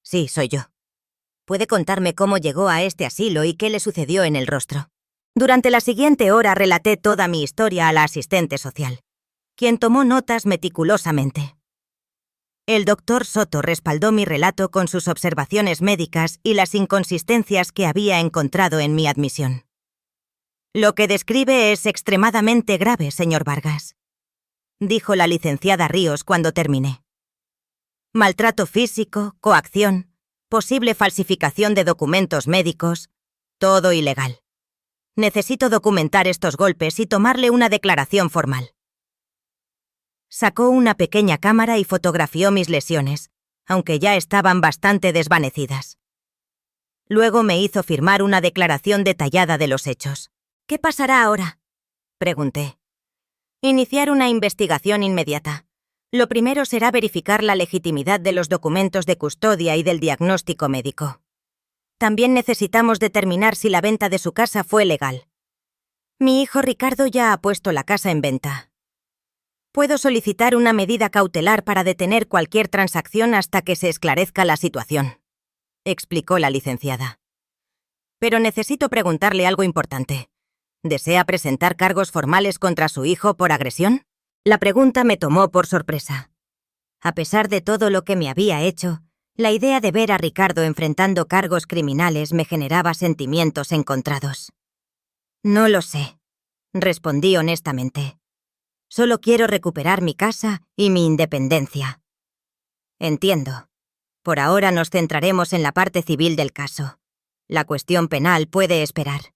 «Sí, soy yo». «¿Puede contarme cómo llegó a este asilo y qué le sucedió en el rostro?» Durante la siguiente hora relaté toda mi historia a la asistente social, quien tomó notas meticulosamente. El doctor Soto respaldó mi relato con sus observaciones médicas y las inconsistencias que había encontrado en mi admisión. «Lo que describe es extremadamente grave, señor Vargas», dijo la licenciada Ríos cuando terminé. «Maltrato físico, coacción, posible falsificación de documentos médicos, todo ilegal. Necesito documentar estos golpes y tomarle una declaración formal. Sacó una pequeña cámara y fotografió mis lesiones, aunque ya estaban bastante desvanecidas. Luego me hizo firmar una declaración detallada de los hechos. ¿Qué pasará ahora?, pregunté. Iniciar una investigación inmediata. Lo primero será verificar la legitimidad de los documentos de custodia y del diagnóstico médico. También necesitamos determinar si la venta de su casa fue legal. Mi hijo Ricardo ya ha puesto la casa en venta. Puedo solicitar una medida cautelar para detener cualquier transacción hasta que se esclarezca la situación, explicó la licenciada. Pero necesito preguntarle algo importante. ¿Desea presentar cargos formales contra su hijo por agresión? La pregunta me tomó por sorpresa. A pesar de todo lo que me había hecho, la idea de ver a Ricardo enfrentando cargos criminales me generaba sentimientos encontrados. No lo sé, respondí honestamente. Solo quiero recuperar mi casa y mi independencia. Entiendo. Por ahora nos centraremos en la parte civil del caso. La cuestión penal puede esperar.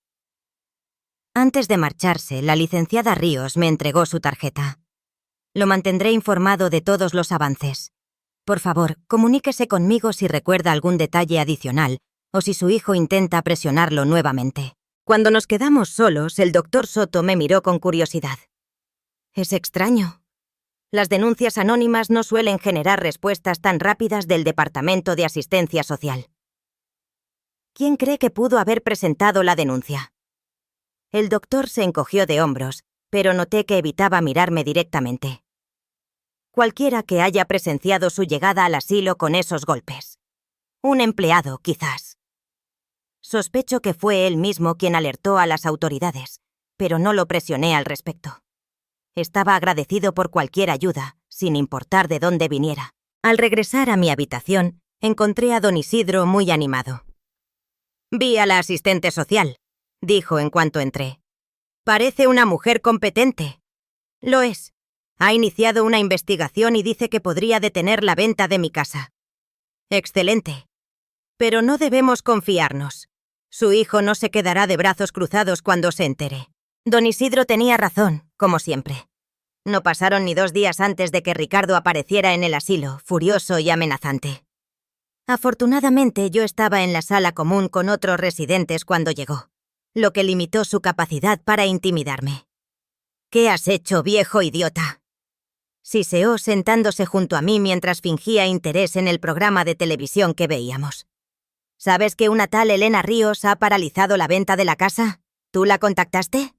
Antes de marcharse, la licenciada Ríos me entregó su tarjeta. Lo mantendré informado de todos los avances. Por favor, comuníquese conmigo si recuerda algún detalle adicional o si su hijo intenta presionarlo nuevamente. Cuando nos quedamos solos, el doctor Soto me miró con curiosidad. Es extraño. Las denuncias anónimas no suelen generar respuestas tan rápidas del Departamento de Asistencia Social. ¿Quién cree que pudo haber presentado la denuncia? El doctor se encogió de hombros, pero noté que evitaba mirarme directamente. Cualquiera que haya presenciado su llegada al asilo con esos golpes. Un empleado, quizás. Sospecho que fue él mismo quien alertó a las autoridades, pero no lo presioné al respecto. Estaba agradecido por cualquier ayuda, sin importar de dónde viniera. Al regresar a mi habitación, encontré a don Isidro muy animado. «Vi a la asistente social», dijo en cuanto entré. «Parece una mujer competente». «Lo es. Ha iniciado una investigación y dice que podría detener la venta de mi casa». «Excelente. Pero no debemos confiarnos. Su hijo no se quedará de brazos cruzados cuando se entere». Don Isidro tenía razón, como siempre. No pasaron ni 2 días antes de que Ricardo apareciera en el asilo, furioso y amenazante. Afortunadamente, yo estaba en la sala común con otros residentes cuando llegó, lo que limitó su capacidad para intimidarme. «¿Qué has hecho, viejo idiota?», siseó sentándose junto a mí mientras fingía interés en el programa de televisión que veíamos. «¿Sabes que una tal Elena Ríos ha paralizado la venta de la casa? ¿Tú la contactaste?»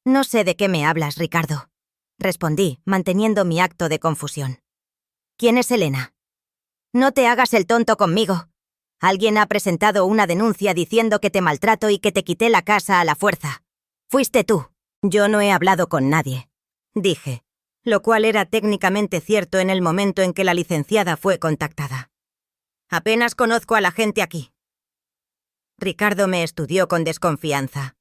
«No sé de qué me hablas, Ricardo», respondí, manteniendo mi acto de confusión. «¿Quién es Elena?» «No te hagas el tonto conmigo. Alguien ha presentado una denuncia diciendo que te maltrato y que te quité la casa a la fuerza. Fuiste tú». «Yo no he hablado con nadie», dije, lo cual era técnicamente cierto en el momento en que la licenciada fue contactada. «Apenas conozco a la gente aquí». Ricardo me estudió con desconfianza.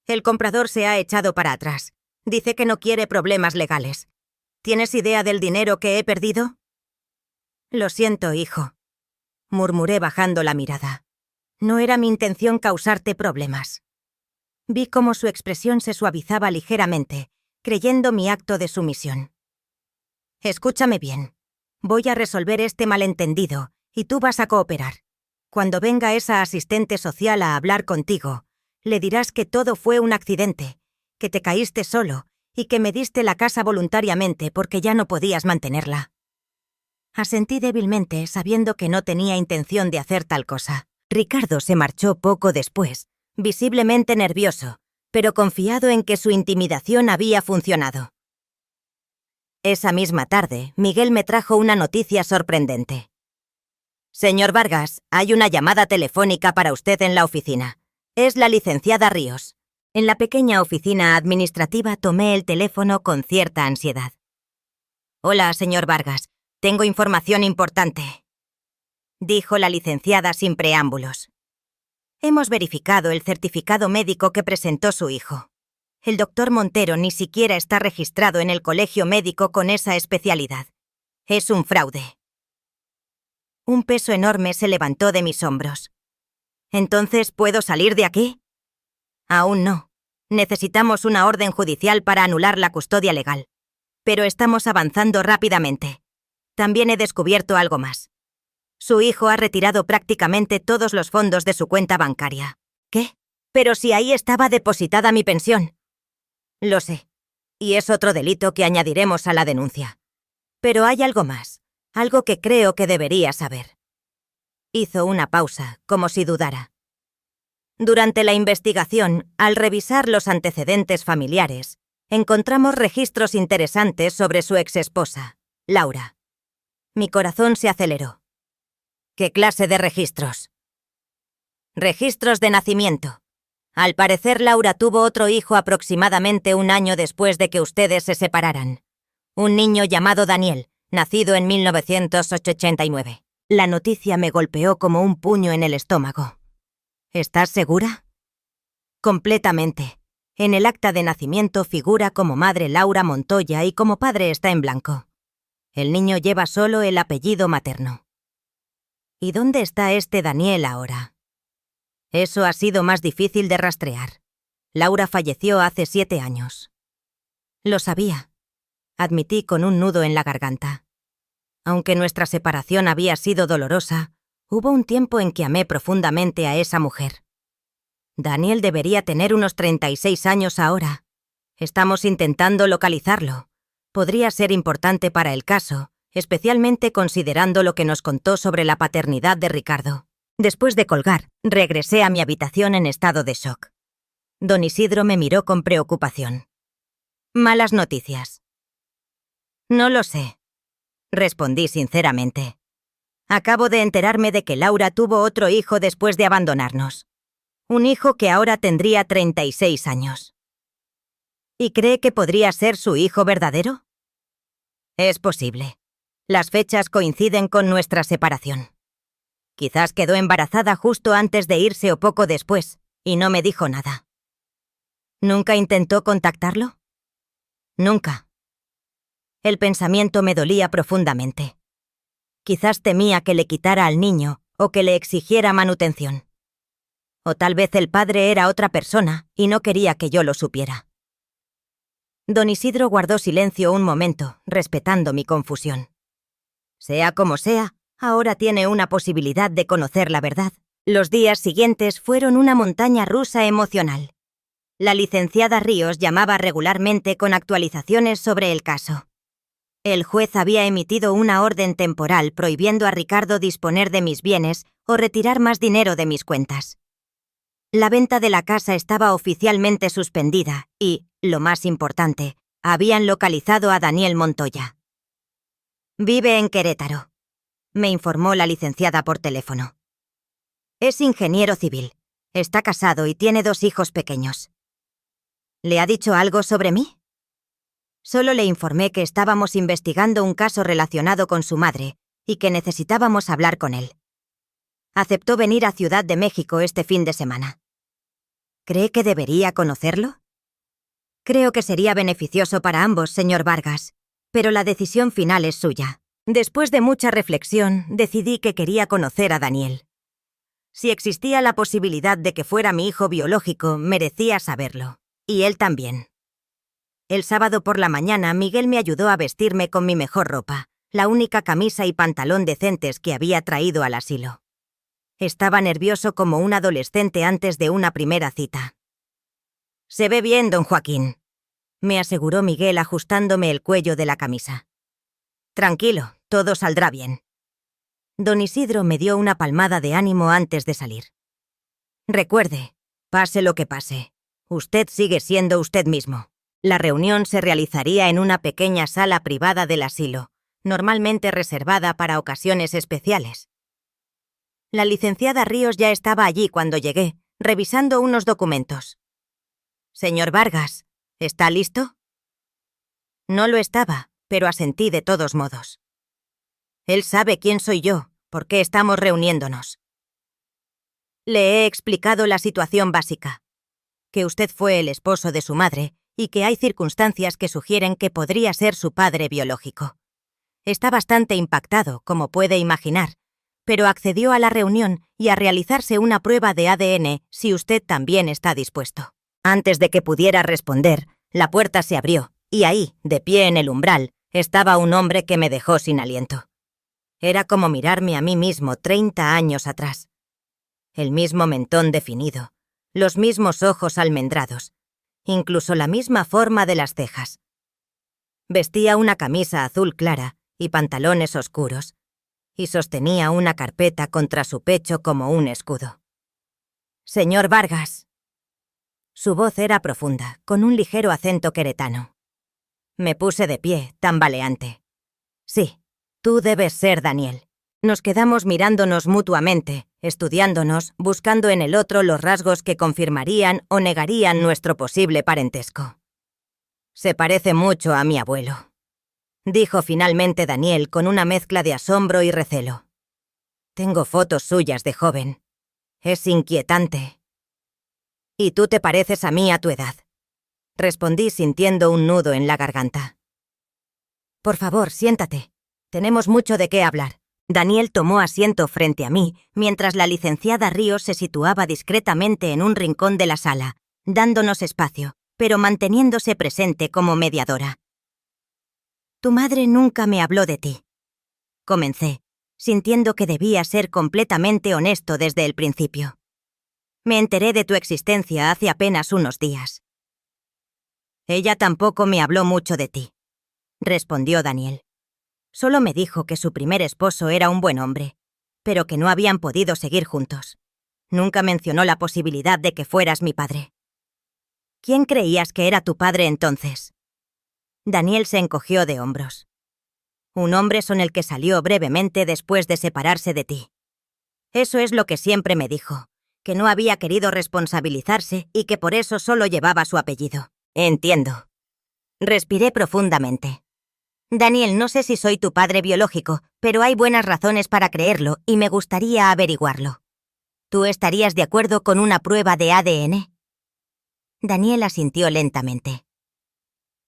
«El comprador se ha echado para atrás. Dice que no quiere problemas legales. ¿Tienes idea del dinero que he perdido?» «Lo siento, hijo», murmuré bajando la mirada. «No era mi intención causarte problemas». Vi cómo su expresión se suavizaba ligeramente, creyendo mi acto de sumisión. «Escúchame bien. Voy a resolver este malentendido y tú vas a cooperar. Cuando venga esa asistente social a hablar contigo, le dirás que todo fue un accidente, que te caíste solo y que me diste la casa voluntariamente porque ya no podías mantenerla». Asentí débilmente, sabiendo que no tenía intención de hacer tal cosa. Ricardo se marchó poco después, visiblemente nervioso, pero confiado en que su intimidación había funcionado. Esa misma tarde, Miguel me trajo una noticia sorprendente. «Señor Vargas, hay una llamada telefónica para usted en la oficina. Es la licenciada Ríos». En la pequeña oficina administrativa tomé el teléfono con cierta ansiedad. «Hola, señor Vargas. Tengo información importante», dijo la licenciada sin preámbulos. «Hemos verificado el certificado médico que presentó su hijo. El doctor Montero ni siquiera está registrado en el colegio médico con esa especialidad. Es un fraude». Un peso enorme se levantó de mis hombros. «¿Entonces puedo salir de aquí?». Aún no. Necesitamos una orden judicial para anular la custodia legal. Pero estamos avanzando rápidamente. También he descubierto algo más. Su hijo ha retirado prácticamente todos los fondos de su cuenta bancaria. ¿Qué? Pero si ahí estaba depositada mi pensión. Lo sé. Y es otro delito que añadiremos a la denuncia. Pero hay algo más. Algo que creo que debería saber. Hizo una pausa, como si dudara. Durante la investigación, al revisar los antecedentes familiares, encontramos registros interesantes sobre su exesposa, Laura. Mi corazón se aceleró. ¿Qué clase de registros? Registros de nacimiento. Al parecer, Laura tuvo otro hijo aproximadamente un año después de que ustedes se separaran. Un niño llamado Daniel, nacido en 1989. La noticia me golpeó como un puño en el estómago. ¿Estás segura? Completamente. En el acta de nacimiento figura como madre Laura Montoya y como padre está en blanco. El niño lleva solo el apellido materno. ¿Y dónde está este Daniel ahora? Eso ha sido más difícil de rastrear. Laura falleció hace 7 años. Lo sabía, admití con un nudo en la garganta. Aunque nuestra separación había sido dolorosa, hubo un tiempo en que amé profundamente a esa mujer. Daniel debería tener unos 36 años ahora. Estamos intentando localizarlo. Podría ser importante para el caso, especialmente considerando lo que nos contó sobre la paternidad de Ricardo. Después de colgar, regresé a mi habitación en estado de shock. Don Isidro me miró con preocupación. Malas noticias. No lo sé, respondí sinceramente. Acabo de enterarme de que Laura tuvo otro hijo después de abandonarnos. Un hijo que ahora tendría 36 años. ¿Y cree que podría ser su hijo verdadero? Es posible. Las fechas coinciden con nuestra separación. Quizás quedó embarazada justo antes de irse o poco después, y no me dijo nada. ¿Nunca intentó contactarlo? Nunca. El pensamiento me dolía profundamente. Quizás temía que le quitara al niño o que le exigiera manutención. O tal vez el padre era otra persona y no quería que yo lo supiera. Don Isidro guardó silencio un momento, respetando mi confusión. Sea como sea, ahora tiene una posibilidad de conocer la verdad. Los días siguientes fueron una montaña rusa emocional. La licenciada Ríos llamaba regularmente con actualizaciones sobre el caso. El juez había emitido una orden temporal prohibiendo a Ricardo disponer de mis bienes o retirar más dinero de mis cuentas. La venta de la casa estaba oficialmente suspendida y, lo más importante, habían localizado a Daniel Montoya. Vive en Querétaro, me informó la licenciada por teléfono. Es ingeniero civil, está casado y tiene 2 hijos pequeños. ¿Le ha dicho algo sobre mí? Solo le informé que estábamos investigando un caso relacionado con su madre y que necesitábamos hablar con él. Aceptó venir a Ciudad de México este fin de semana. ¿Cree que debería conocerlo? Creo que sería beneficioso para ambos, señor Vargas, pero la decisión final es suya. Después de mucha reflexión, decidí que quería conocer a Daniel. Si existía la posibilidad de que fuera mi hijo biológico, merecía saberlo. Y él también. El sábado por la mañana, Miguel me ayudó a vestirme con mi mejor ropa, la única camisa y pantalón decentes que había traído al asilo. Estaba nervioso como un adolescente antes de una primera cita. «Se ve bien, don Joaquín», me aseguró Miguel ajustándome el cuello de la camisa. «Tranquilo, todo saldrá bien». Don Isidro me dio una palmada de ánimo antes de salir. «Recuerde, pase lo que pase, usted sigue siendo usted mismo». La reunión se realizaría en una pequeña sala privada del asilo, normalmente reservada para ocasiones especiales. La licenciada Ríos ya estaba allí cuando llegué, revisando unos documentos. «Señor Vargas, ¿está listo?» No lo estaba, pero asentí de todos modos. Él sabe quién soy yo, por qué estamos reuniéndonos. Le he explicado la situación básica, que usted fue el esposo de su madre y que hay circunstancias que sugieren que podría ser su padre biológico. Está bastante impactado, como puede imaginar, pero accedió a la reunión y a realizarse una prueba de ADN si usted también está dispuesto. Antes de que pudiera responder, la puerta se abrió, y ahí, de pie en el umbral, estaba un hombre que me dejó sin aliento. Era como mirarme a mí mismo 30 años atrás. El mismo mentón definido, los mismos ojos almendrados, incluso la misma forma de las cejas. Vestía una camisa azul clara y pantalones oscuros, y sostenía una carpeta contra su pecho como un escudo. «Señor Vargas». Su voz era profunda, con un ligero acento queretano. Me puse de pie, tambaleante. «Sí, tú debes ser Daniel». Nos quedamos mirándonos mutuamente, estudiándonos, buscando en el otro los rasgos que confirmarían o negarían nuestro posible parentesco. «Se parece mucho a mi abuelo», dijo finalmente Daniel con una mezcla de asombro y recelo. «Tengo fotos suyas de joven. Es inquietante». «Y tú te pareces a mí a tu edad», respondí sintiendo un nudo en la garganta. «Por favor, siéntate. Tenemos mucho de qué hablar». Daniel tomó asiento frente a mí, mientras la licenciada Ríos se situaba discretamente en un rincón de la sala, dándonos espacio, pero manteniéndose presente como mediadora. «Tu madre nunca me habló de ti», comencé, sintiendo que debía ser completamente honesto desde el principio. «Me enteré de tu existencia hace apenas unos días». «Ella tampoco me habló mucho de ti», respondió Daniel. «Solo me dijo que su primer esposo era un buen hombre, pero que no habían podido seguir juntos. Nunca mencionó la posibilidad de que fueras mi padre». «¿Quién creías que era tu padre entonces?» Daniel se encogió de hombros. «Un hombre con el que salió brevemente después de separarse de ti. Eso es lo que siempre me dijo, que no había querido responsabilizarse y que por eso solo llevaba su apellido». «Entiendo». Respiré profundamente. «Daniel, no sé si soy tu padre biológico, pero hay buenas razones para creerlo y me gustaría averiguarlo. ¿Tú estarías de acuerdo con una prueba de ADN?» Daniel asintió lentamente.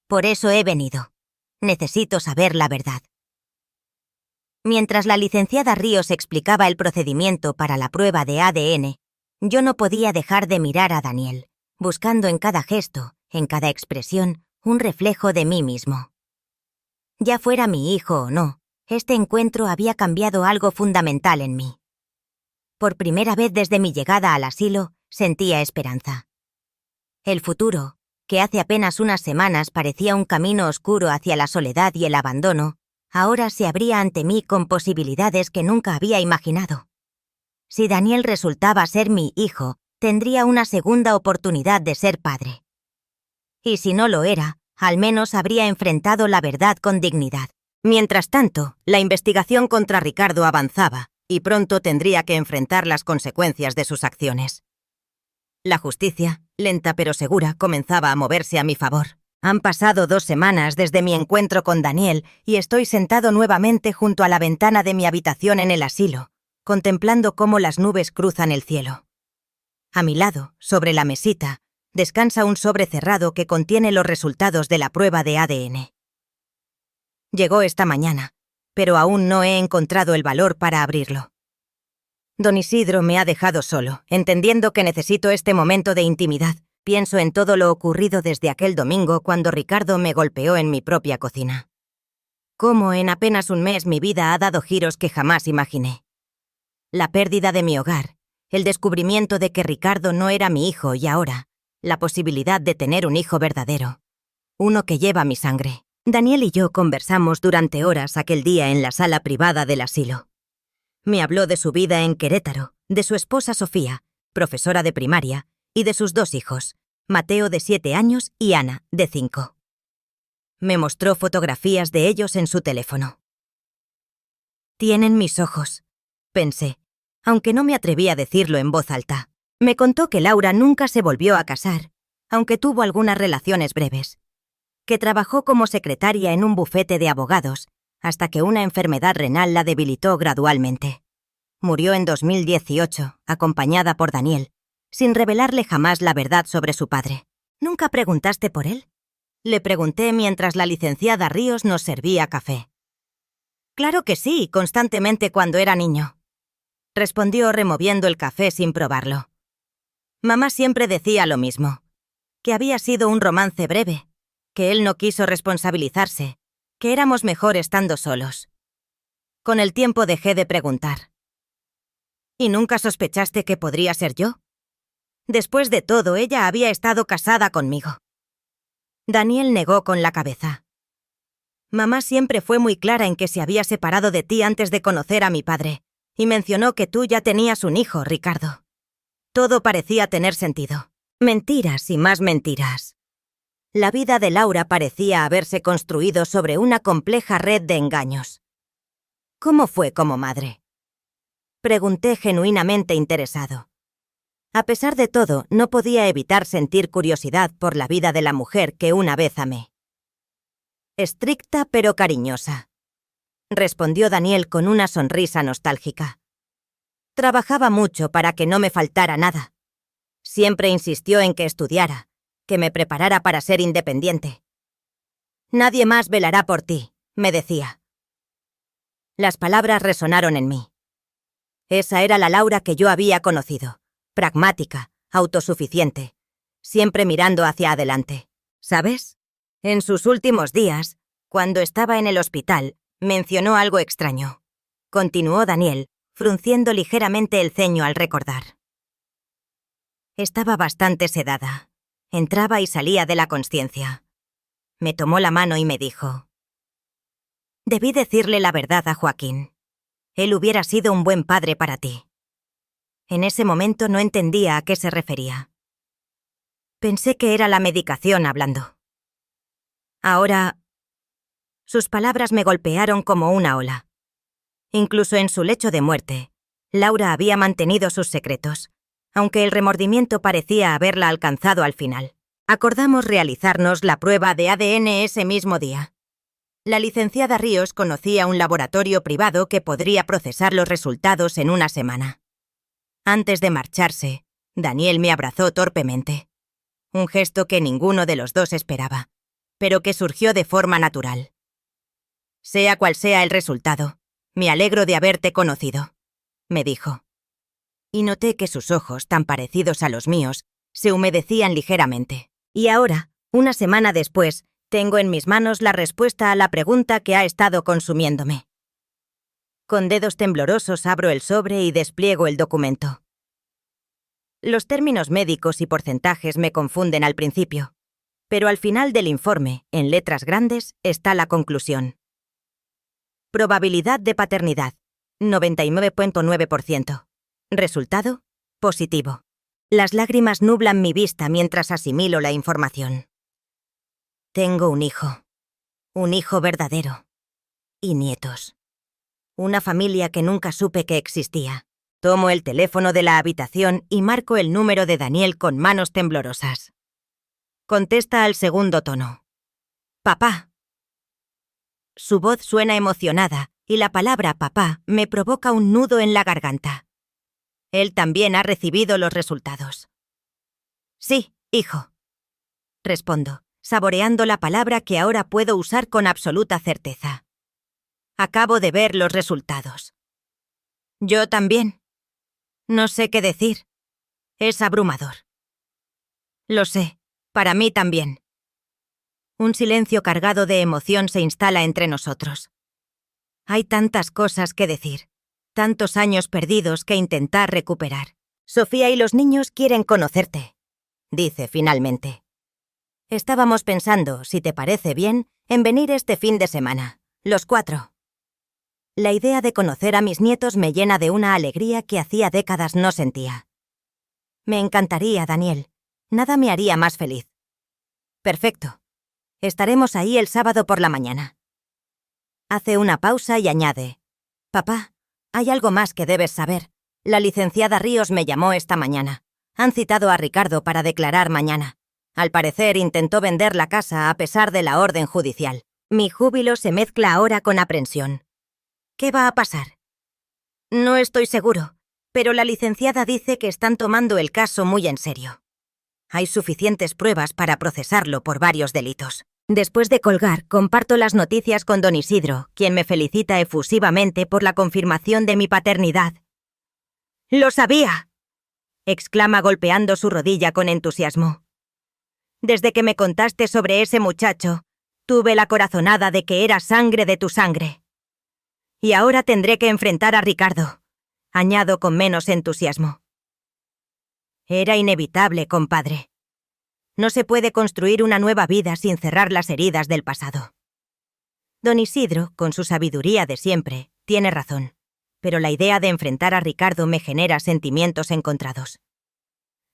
«Por eso he venido. Necesito saber la verdad». Mientras la licenciada Ríos explicaba el procedimiento para la prueba de ADN, yo no podía dejar de mirar a Daniel, buscando en cada gesto, en cada expresión, un reflejo de mí mismo. Ya fuera mi hijo o no, este encuentro había cambiado algo fundamental en mí. Por primera vez desde mi llegada al asilo, sentía esperanza. El futuro, que hace apenas unas semanas parecía un camino oscuro hacia la soledad y el abandono, ahora se abría ante mí con posibilidades que nunca había imaginado. Si Daniel resultaba ser mi hijo, tendría una segunda oportunidad de ser padre. Y si no lo era, al menos habría enfrentado la verdad con dignidad. Mientras tanto, la investigación contra Ricardo avanzaba, y pronto tendría que enfrentar las consecuencias de sus acciones. La justicia, lenta pero segura, comenzaba a moverse a mi favor. Han pasado 2 semanas desde mi encuentro con Daniel y estoy sentado nuevamente junto a la ventana de mi habitación en el asilo, contemplando cómo las nubes cruzan el cielo. A mi lado, sobre la mesita, descansa un sobre cerrado que contiene los resultados de la prueba de ADN. Llegó esta mañana, pero aún no he encontrado el valor para abrirlo. Don Isidro me ha dejado solo, entendiendo que necesito este momento de intimidad. Pienso en todo lo ocurrido desde aquel domingo cuando Ricardo me golpeó en mi propia cocina. Cómo en apenas un mes mi vida ha dado giros que jamás imaginé. La pérdida de mi hogar, el descubrimiento de que Ricardo no era mi hijo y ahora, la posibilidad de tener un hijo verdadero, uno que lleva mi sangre. Daniel y yo conversamos durante horas aquel día en la sala privada del asilo. Me habló de su vida en Querétaro, de su esposa Sofía, profesora de primaria, y de sus 2 hijos, Mateo de 7 años y Ana de 5. Me mostró fotografías de ellos en su teléfono. «Tienen mis ojos», pensé, aunque no me atreví a decirlo en voz alta. Me contó que Laura nunca se volvió a casar, aunque tuvo algunas relaciones breves, que trabajó como secretaria en un bufete de abogados, hasta que una enfermedad renal la debilitó gradualmente. Murió en 2018, acompañada por Daniel, sin revelarle jamás la verdad sobre su padre. «¿Nunca preguntaste por él?», le pregunté mientras la licenciada Ríos nos servía café. «Claro que sí, constantemente cuando era niño», respondió removiendo el café sin probarlo. «Mamá siempre decía lo mismo. que había sido un romance breve, que él no quiso responsabilizarse, que éramos mejor estando solos. Con el tiempo dejé de preguntar. ¿Y nunca sospechaste que podría ser yo? Después de todo, ella había estado casada conmigo. Daniel negó con la cabeza. Mamá siempre fue muy clara en que se había separado de ti antes de conocer a mi padre, y mencionó que tú ya tenías un hijo, Ricardo. Todo parecía tener sentido. Mentiras y más mentiras. La vida de Laura parecía haberse construido sobre una compleja red de engaños. ¿Cómo fue como madre? Pregunté genuinamente interesado. A pesar de todo, no podía evitar sentir curiosidad por la vida de la mujer que una vez amé. Estricta pero cariñosa, respondió Daniel con una sonrisa nostálgica. Trabajaba mucho para que no me faltara nada. Siempre insistió en que estudiara, que me preparara para ser independiente. Nadie más velará por ti, me decía. Las palabras resonaron en mí. Esa era la Laura que yo había conocido, pragmática, autosuficiente, siempre mirando hacia adelante. ¿Sabes? En sus últimos días, cuando estaba en el hospital, mencionó algo extraño. Continuó Daniel, frunciendo ligeramente el ceño al recordar. Estaba bastante sedada. Entraba y salía de la consciencia. Me tomó la mano y me dijo: «Debí decirle la verdad a Joaquín. Él hubiera sido un buen padre para ti». En ese momento no entendía a qué se refería. Pensé que era la medicación hablando. Ahora... Sus palabras me golpearon como una ola. Incluso en su lecho de muerte, Laura había mantenido sus secretos, aunque el remordimiento parecía haberla alcanzado al final. Acordamos realizarnos la prueba de ADN ese mismo día. La licenciada Ríos conocía un laboratorio privado que podría procesar los resultados en una semana. Antes de marcharse, Daniel me abrazó torpemente. Un gesto que ninguno de los dos esperaba, pero que surgió de forma natural. «Sea cual sea el resultado, me alegro de haberte conocido», me dijo. Y noté que sus ojos, tan parecidos a los míos, se humedecían ligeramente. Y ahora, una semana después, tengo en mis manos la respuesta a la pregunta que ha estado consumiéndome. Con dedos temblorosos abro el sobre y despliego el documento. Los términos médicos y porcentajes me confunden al principio, pero al final del informe, en letras grandes, está la conclusión. Probabilidad de paternidad, 99.9%. Resultado, positivo. Las lágrimas nublan mi vista mientras asimilo la información. Tengo un hijo verdadero. Y nietos. Una familia que nunca supe que existía. Tomo el teléfono de la habitación y marco el número de Daniel con manos temblorosas. Contesta al segundo tono. «Papá». Su voz suena emocionada y la palabra papá me provoca un nudo en la garganta. Él también ha recibido los resultados. «Sí, hijo», respondo, saboreando la palabra que ahora puedo usar con absoluta certeza. «Acabo de ver los resultados». «Yo también. No sé qué decir. Es abrumador». «Lo sé, para mí también». Un silencio cargado de emoción se instala entre nosotros. Hay tantas cosas que decir, tantos años perdidos que intentar recuperar. «Sofía y los niños quieren conocerte», dice finalmente. «Estábamos pensando, si te parece bien, en venir este fin de semana, los 4. La idea de conocer a mis nietos me llena de una alegría que hacía décadas no sentía. «Me encantaría, Daniel. Nada me haría más feliz». «Perfecto. Estaremos ahí el sábado por la mañana». Hace una pausa y añade: «Papá, hay algo más que debes saber. La licenciada Ríos me llamó esta mañana. Han citado a Ricardo para declarar mañana. Al parecer intentó vender la casa a pesar de la orden judicial». Mi júbilo se mezcla ahora con aprensión. ¿Qué va a pasar? No estoy seguro, pero la licenciada dice que están tomando el caso muy en serio. Hay suficientes pruebas para procesarlo por varios delitos. Después de colgar, comparto las noticias con don Isidro, quien me felicita efusivamente por la confirmación de mi paternidad. «¡Lo sabía!», exclama golpeando su rodilla con entusiasmo. Desde que me contaste sobre ese muchacho, tuve la corazonada de que era sangre de tu sangre. Y ahora tendré que enfrentar a Ricardo, añado con menos entusiasmo. Era inevitable, compadre. No se puede construir una nueva vida sin cerrar las heridas del pasado. Don Isidro, con su sabiduría de siempre, tiene razón, pero la idea de enfrentar a Ricardo me genera sentimientos encontrados.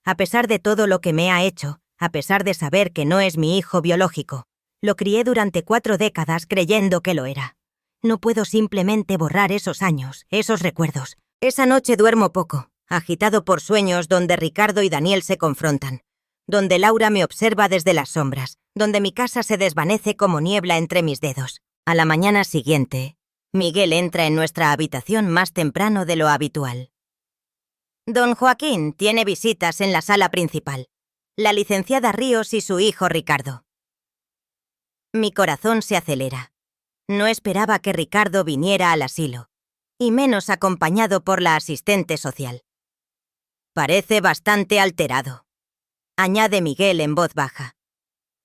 A pesar de todo lo que me ha hecho, a pesar de saber que no es mi hijo biológico, lo crié durante 4 décadas creyendo que lo era. No puedo simplemente borrar esos años, esos recuerdos. Esa noche duermo poco, agitado por sueños donde Ricardo y Daniel se confrontan, donde Laura me observa desde las sombras, donde mi casa se desvanece como niebla entre mis dedos. A la mañana siguiente, Miguel entra en nuestra habitación más temprano de lo habitual. Don Joaquín tiene visitas en la sala principal. La licenciada Ríos y su hijo Ricardo. Mi corazón se acelera. No esperaba que Ricardo viniera al asilo, y menos acompañado por la asistente social. Parece bastante alterado, añade Miguel en voz baja.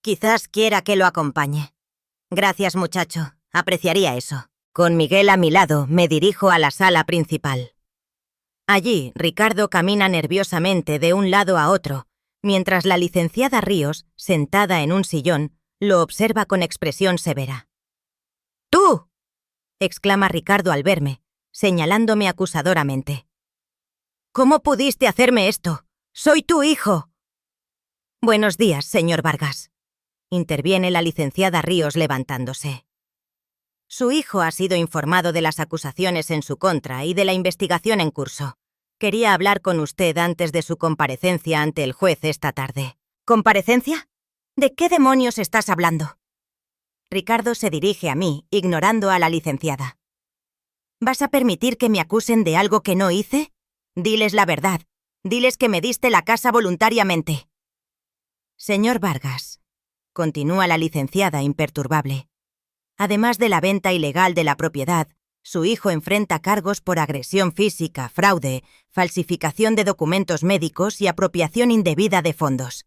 Quizás quiera que lo acompañe. Gracias, muchacho, apreciaría eso. Con Miguel a mi lado, me dirijo a la sala principal. Allí, Ricardo camina nerviosamente de un lado a otro, mientras la licenciada Ríos, sentada en un sillón, lo observa con expresión severa. ¡Tú!, exclama Ricardo al verme, señalándome acusadoramente. ¿Cómo pudiste hacerme esto? ¡Soy tu hijo! Buenos días, señor Vargas, interviene la licenciada Ríos levantándose. Su hijo ha sido informado de las acusaciones en su contra y de la investigación en curso. Quería hablar con usted antes de su comparecencia ante el juez esta tarde. ¿Comparecencia? ¿De qué demonios estás hablando? Ricardo se dirige a mí, ignorando a la licenciada. ¿Vas a permitir que me acusen de algo que no hice? Diles la verdad. Diles que me diste la casa voluntariamente. Señor Vargas, continúa la licenciada imperturbable. Además de la venta ilegal de la propiedad, su hijo enfrenta cargos por agresión física, fraude, falsificación de documentos médicos y apropiación indebida de fondos.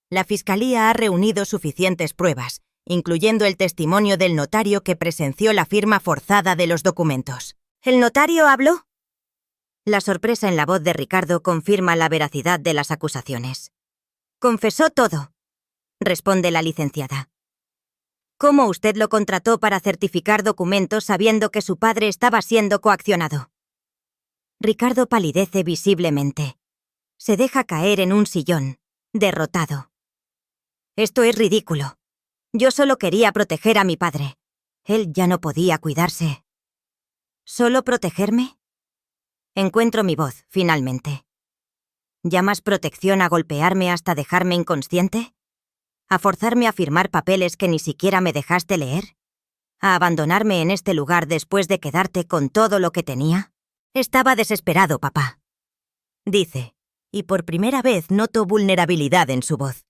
La Fiscalía ha reunido suficientes pruebas, incluyendo el testimonio del notario que presenció la firma forzada de los documentos. ¿El notario habló? La sorpresa en la voz de Ricardo confirma la veracidad de las acusaciones. Confesó todo, responde la licenciada. ¿Cómo usted lo contrató para certificar documentos sabiendo que su padre estaba siendo coaccionado? Ricardo palidece visiblemente. Se deja caer en un sillón, derrotado. Esto es ridículo. Yo solo quería proteger a mi padre. Él ya no podía cuidarse. ¿Solo protegerme? Encuentro mi voz, finalmente. ¿Llamas protección a golpearme hasta dejarme inconsciente? ¿A forzarme a firmar papeles que ni siquiera me dejaste leer? ¿A abandonarme en este lugar después de quedarte con todo lo que tenía? Estaba desesperado, papá, dice, y por primera vez noto vulnerabilidad en su voz.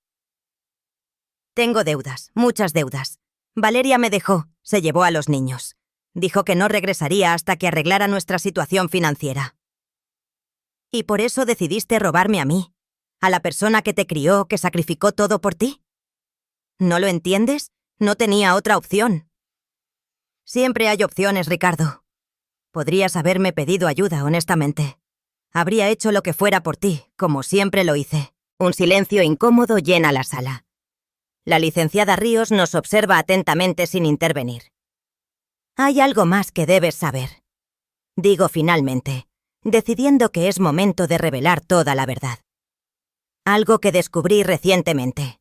Tengo deudas, muchas deudas. Valeria me dejó, se llevó a los niños. Dijo que no regresaría hasta que arreglara nuestra situación financiera. ¿Y por eso decidiste robarme a mí, a la persona que te crió, que sacrificó todo por ti? ¿No lo entiendes? No tenía otra opción. Siempre hay opciones, Ricardo. Podrías haberme pedido ayuda, honestamente. Habría hecho lo que fuera por ti, como siempre lo hice. Un silencio incómodo llena la sala. La licenciada Ríos nos observa atentamente sin intervenir. Hay algo más que debes saber. Digo finalmente, decidiendo que es momento de revelar toda la verdad. Algo que descubrí recientemente.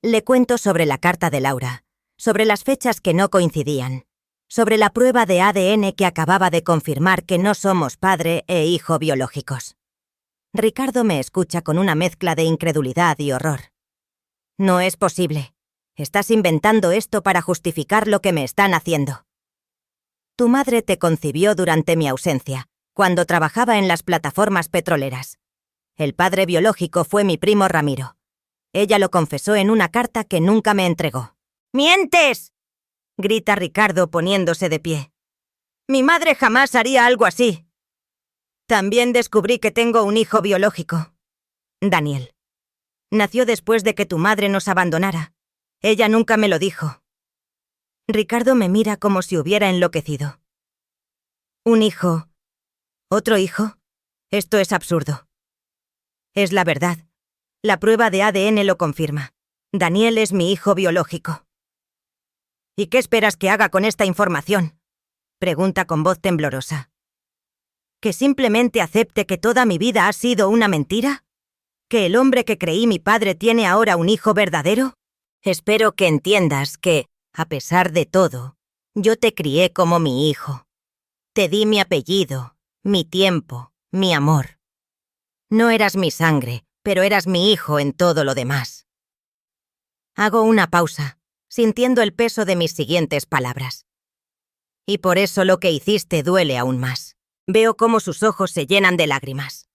Le cuento sobre la carta de Laura, sobre las fechas que no coincidían, sobre la prueba de ADN que acababa de confirmar que no somos padre e hijo biológicos. Ricardo me escucha con una mezcla de incredulidad y horror. No es posible. Estás inventando esto para justificar lo que me están haciendo. Tu madre te concibió durante mi ausencia, cuando trabajaba en las plataformas petroleras. El padre biológico fue mi primo Ramiro. Ella lo confesó en una carta que nunca me entregó. ¡Mientes!, grita Ricardo poniéndose de pie. Mi madre jamás haría algo así. También descubrí que tengo un hijo biológico, Daniel. Nació después de que tu madre nos abandonara. Ella nunca me lo dijo. Ricardo me mira como si hubiera enloquecido. ¿Un hijo? ¿Otro hijo? Esto es absurdo. Es la verdad. La prueba de ADN lo confirma. Daniel es mi hijo biológico. ¿Y qué esperas que haga con esta información?, pregunta con voz temblorosa. ¿Que simplemente acepte que toda mi vida ha sido una mentira? ¿Que el hombre que creí mi padre tiene ahora un hijo verdadero? Espero que entiendas que, a pesar de todo, yo te crié como mi hijo. Te di mi apellido, mi tiempo, mi amor. No eras mi sangre, pero eras mi hijo en todo lo demás. Hago una pausa, sintiendo el peso de mis siguientes palabras. Y por eso lo que hiciste duele aún más. Veo cómo sus ojos se llenan de lágrimas.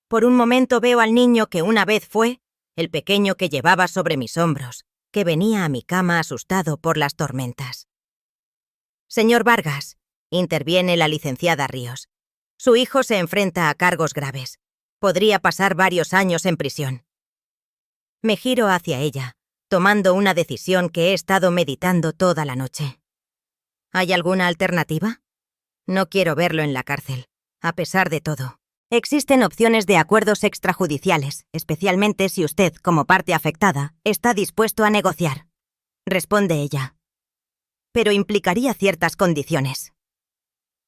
Por un momento veo al niño que una vez fue, el pequeño que llevaba sobre mis hombros, que venía a mi cama asustado por las tormentas. Señor Vargas, interviene la licenciada Ríos. Su hijo se enfrenta a cargos graves. Podría pasar varios años en prisión. Me giro hacia ella, tomando una decisión que he estado meditando toda la noche. ¿Hay alguna alternativa? No quiero verlo en la cárcel, a pesar de todo. Existen opciones de acuerdos extrajudiciales, especialmente si usted, como parte afectada, está dispuesto a negociar. Responde ella. Pero implicaría ciertas condiciones.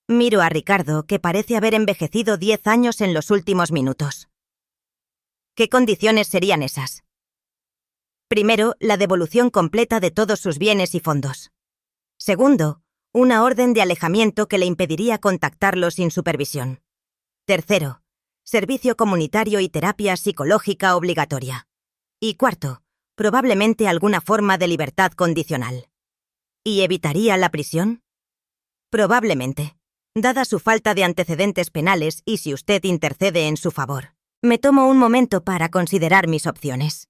Miro a Ricardo, que parece haber envejecido 10 años en los últimos minutos. ¿Qué condiciones serían esas? Primero, la devolución completa de todos sus bienes y fondos. Segundo, una orden de alejamiento que le impediría contactarlo sin supervisión. Tercero, servicio comunitario y terapia psicológica obligatoria. Y cuarto, probablemente alguna forma de libertad condicional. ¿Y evitaría la prisión? Probablemente, dada su falta de antecedentes penales y si usted intercede en su favor. Me tomo un momento para considerar mis opciones.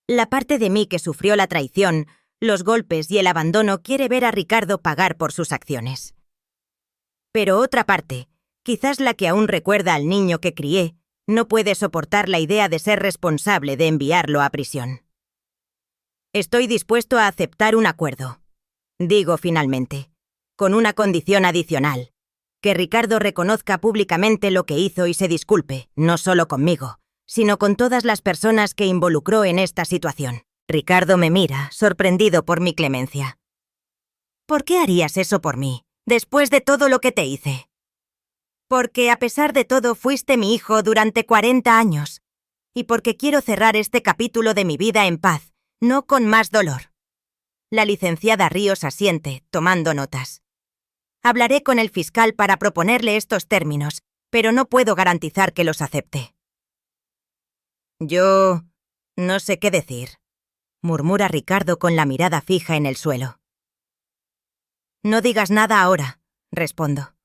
La parte de mí que sufrió la traición, los golpes y el abandono quiere ver a Ricardo pagar por sus acciones. Pero otra parte, quizás la que aún recuerda al niño que crié, no puede soportar la idea de ser responsable de enviarlo a prisión. Estoy dispuesto a aceptar un acuerdo. Digo finalmente, con una condición adicional, que Ricardo reconozca públicamente lo que hizo y se disculpe, no solo conmigo, sino con todas las personas que involucró en esta situación. Ricardo me mira, sorprendido por mi clemencia. ¿Por qué harías eso por mí, después de todo lo que te hice? Porque a pesar de todo fuiste mi hijo durante 40 años, y porque quiero cerrar este capítulo de mi vida en paz, no con más dolor. La licenciada Ríos asiente, tomando notas. Hablaré con el fiscal para proponerle estos términos, pero no puedo garantizar que los acepte. Yo no sé qué decir, murmura Ricardo con la mirada fija en el suelo. No digas nada ahora, respondo.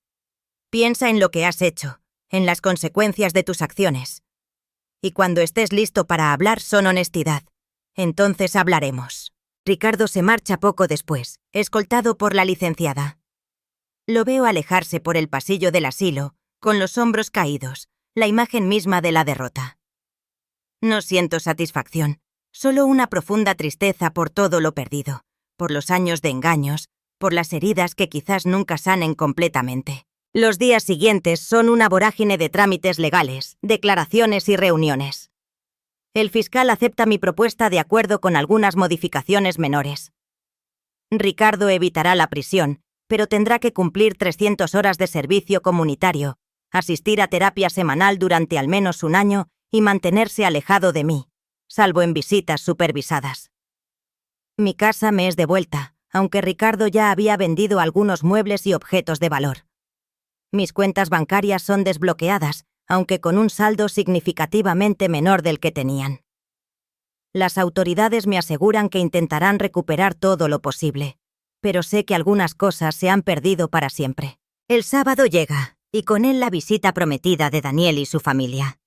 Piensa en lo que has hecho, en las consecuencias de tus acciones. Y cuando estés listo para hablar son honestidad. Entonces hablaremos. Ricardo se marcha poco después, escoltado por la licenciada. Lo veo alejarse por el pasillo del asilo, con los hombros caídos, la imagen misma de la derrota. No siento satisfacción, solo una profunda tristeza por todo lo perdido, por los años de engaños, por las heridas que quizás nunca sanen completamente. Los días siguientes son una vorágine de trámites legales, declaraciones y reuniones. El fiscal acepta mi propuesta de acuerdo con algunas modificaciones menores. Ricardo evitará la prisión, pero tendrá que cumplir 300 horas de servicio comunitario, asistir a terapia semanal durante al menos un año y mantenerse alejado de mí, salvo en visitas supervisadas. Mi casa me es devuelta, aunque Ricardo ya había vendido algunos muebles y objetos de valor. Mis cuentas bancarias son desbloqueadas, aunque con un saldo significativamente menor del que tenían. Las autoridades me aseguran que intentarán recuperar todo lo posible, pero sé que algunas cosas se han perdido para siempre. El sábado llega, y con él la visita prometida de Daniel y su familia.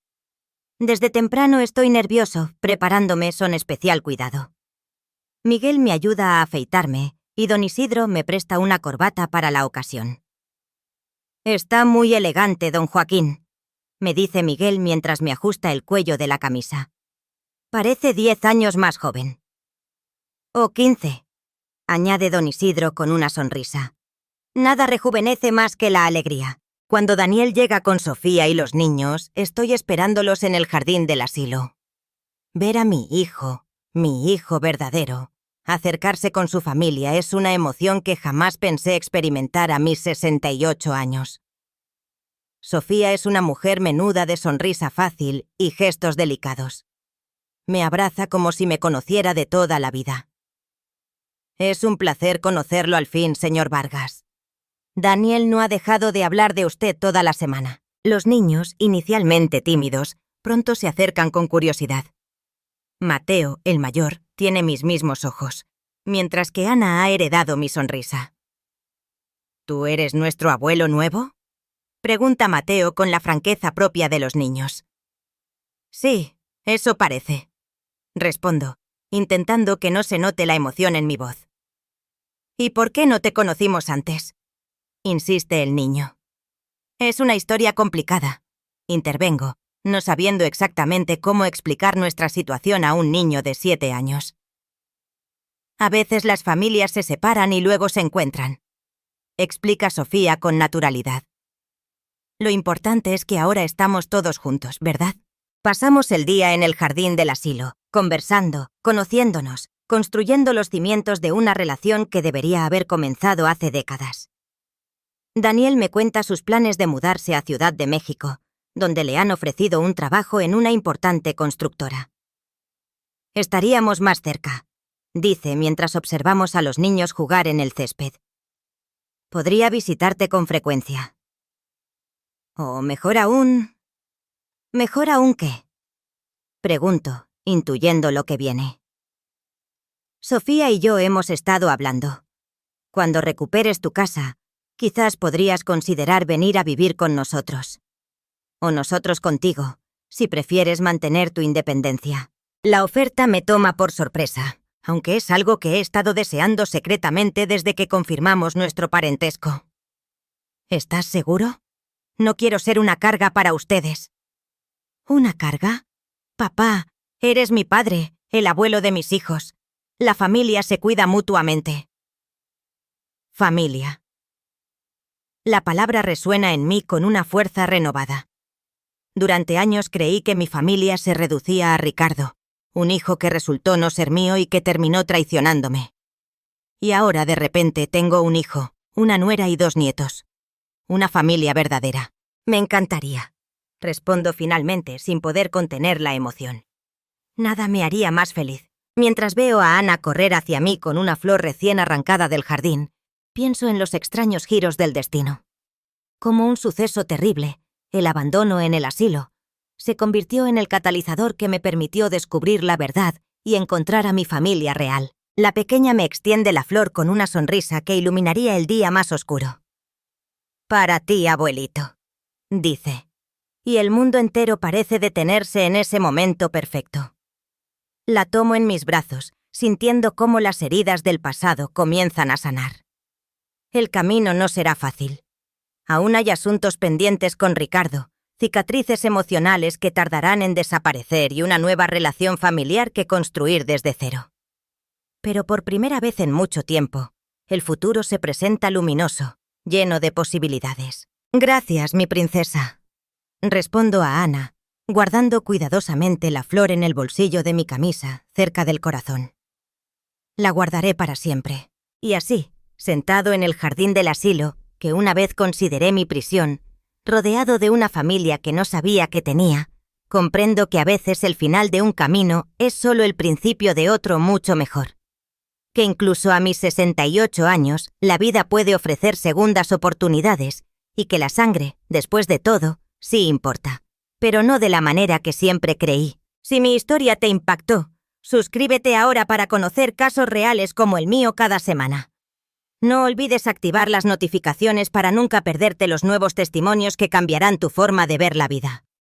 Desde temprano estoy nervioso, preparándome con especial cuidado. Miguel me ayuda a afeitarme, y don Isidro me presta una corbata para la ocasión. Está muy elegante, don Joaquín, me dice Miguel mientras me ajusta el cuello de la camisa. Parece 10 años más joven. O 15, añade don Isidro con una sonrisa. Nada rejuvenece más que la alegría. Cuando Daniel llega con Sofía y los niños, estoy esperándolos en el jardín del asilo. Ver a mi hijo verdadero, acercarse con su familia es una emoción que jamás pensé experimentar a mis 68 años. Sofía es una mujer menuda de sonrisa fácil y gestos delicados. Me abraza como si me conociera de toda la vida. Es un placer conocerlo al fin, señor Vargas. Daniel no ha dejado de hablar de usted toda la semana. Los niños, inicialmente tímidos, pronto se acercan con curiosidad. Mateo, el mayor, tiene mis mismos ojos, mientras que Ana ha heredado mi sonrisa. ¿Tú eres nuestro abuelo nuevo?, pregunta Mateo con la franqueza propia de los niños. Sí, eso parece, respondo, intentando que no se note la emoción en mi voz. ¿Y por qué no te conocimos antes?, insiste el niño. Es una historia complicada, intervengo, no sabiendo exactamente cómo explicar nuestra situación a un niño de 7 años. A veces las familias se separan y luego se encuentran, explica Sofía con naturalidad. Lo importante es que ahora estamos todos juntos, ¿verdad? Pasamos el día en el jardín del asilo, conversando, conociéndonos, construyendo los cimientos de una relación que debería haber comenzado hace décadas. Daniel me cuenta sus planes de mudarse a Ciudad de México, donde le han ofrecido un trabajo en una importante constructora. Estaríamos más cerca, dice mientras observamos a los niños jugar en el césped. Podría visitarte con frecuencia. O mejor aún... ¿Mejor aún qué?, pregunto, intuyendo lo que viene. Sofía y yo hemos estado hablando. Cuando recuperes tu casa, quizás podrías considerar venir a vivir con nosotros. O nosotros contigo, si prefieres mantener tu independencia. La oferta me toma por sorpresa, aunque es algo que he estado deseando secretamente desde que confirmamos nuestro parentesco. ¿Estás seguro? No quiero ser una carga para ustedes. ¿Una carga? Papá, eres mi padre, el abuelo de mis hijos. La familia se cuida mutuamente. Familia. La palabra resuena en mí con una fuerza renovada. Durante años creí que mi familia se reducía a Ricardo, un hijo que resultó no ser mío y que terminó traicionándome. Y ahora de repente tengo un hijo, una nuera y 2 nietos. Una familia verdadera. Me encantaría, respondo finalmente sin poder contener la emoción. Nada me haría más feliz. Mientras veo a Ana correr hacia mí con una flor recién arrancada del jardín, pienso en los extraños giros del destino. Como un suceso terrible, el abandono en el asilo, se convirtió en el catalizador que me permitió descubrir la verdad y encontrar a mi familia real. La pequeña me extiende la flor con una sonrisa que iluminaría el día más oscuro. Para ti, abuelito, dice. Y el mundo entero parece detenerse en ese momento perfecto. La tomo en mis brazos, sintiendo cómo las heridas del pasado comienzan a sanar. El camino no será fácil. Aún hay asuntos pendientes con Ricardo, cicatrices emocionales que tardarán en desaparecer y una nueva relación familiar que construir desde cero. Pero por primera vez en mucho tiempo, el futuro se presenta luminoso, lleno de posibilidades. Gracias, mi princesa. Respondo a Ana, guardando cuidadosamente la flor en el bolsillo de mi camisa, cerca del corazón. La guardaré para siempre. Y así, sentado en el jardín del asilo, que una vez consideré mi prisión, rodeado de una familia que no sabía que tenía, comprendo que a veces el final de un camino es solo el principio de otro mucho mejor. Que incluso a mis 68 años, la vida puede ofrecer segundas oportunidades y que la sangre, después de todo, sí importa. Pero no de la manera que siempre creí. Si mi historia te impactó, suscríbete ahora para conocer casos reales como el mío cada semana. No olvides activar las notificaciones para nunca perderte los nuevos testimonios que cambiarán tu forma de ver la vida.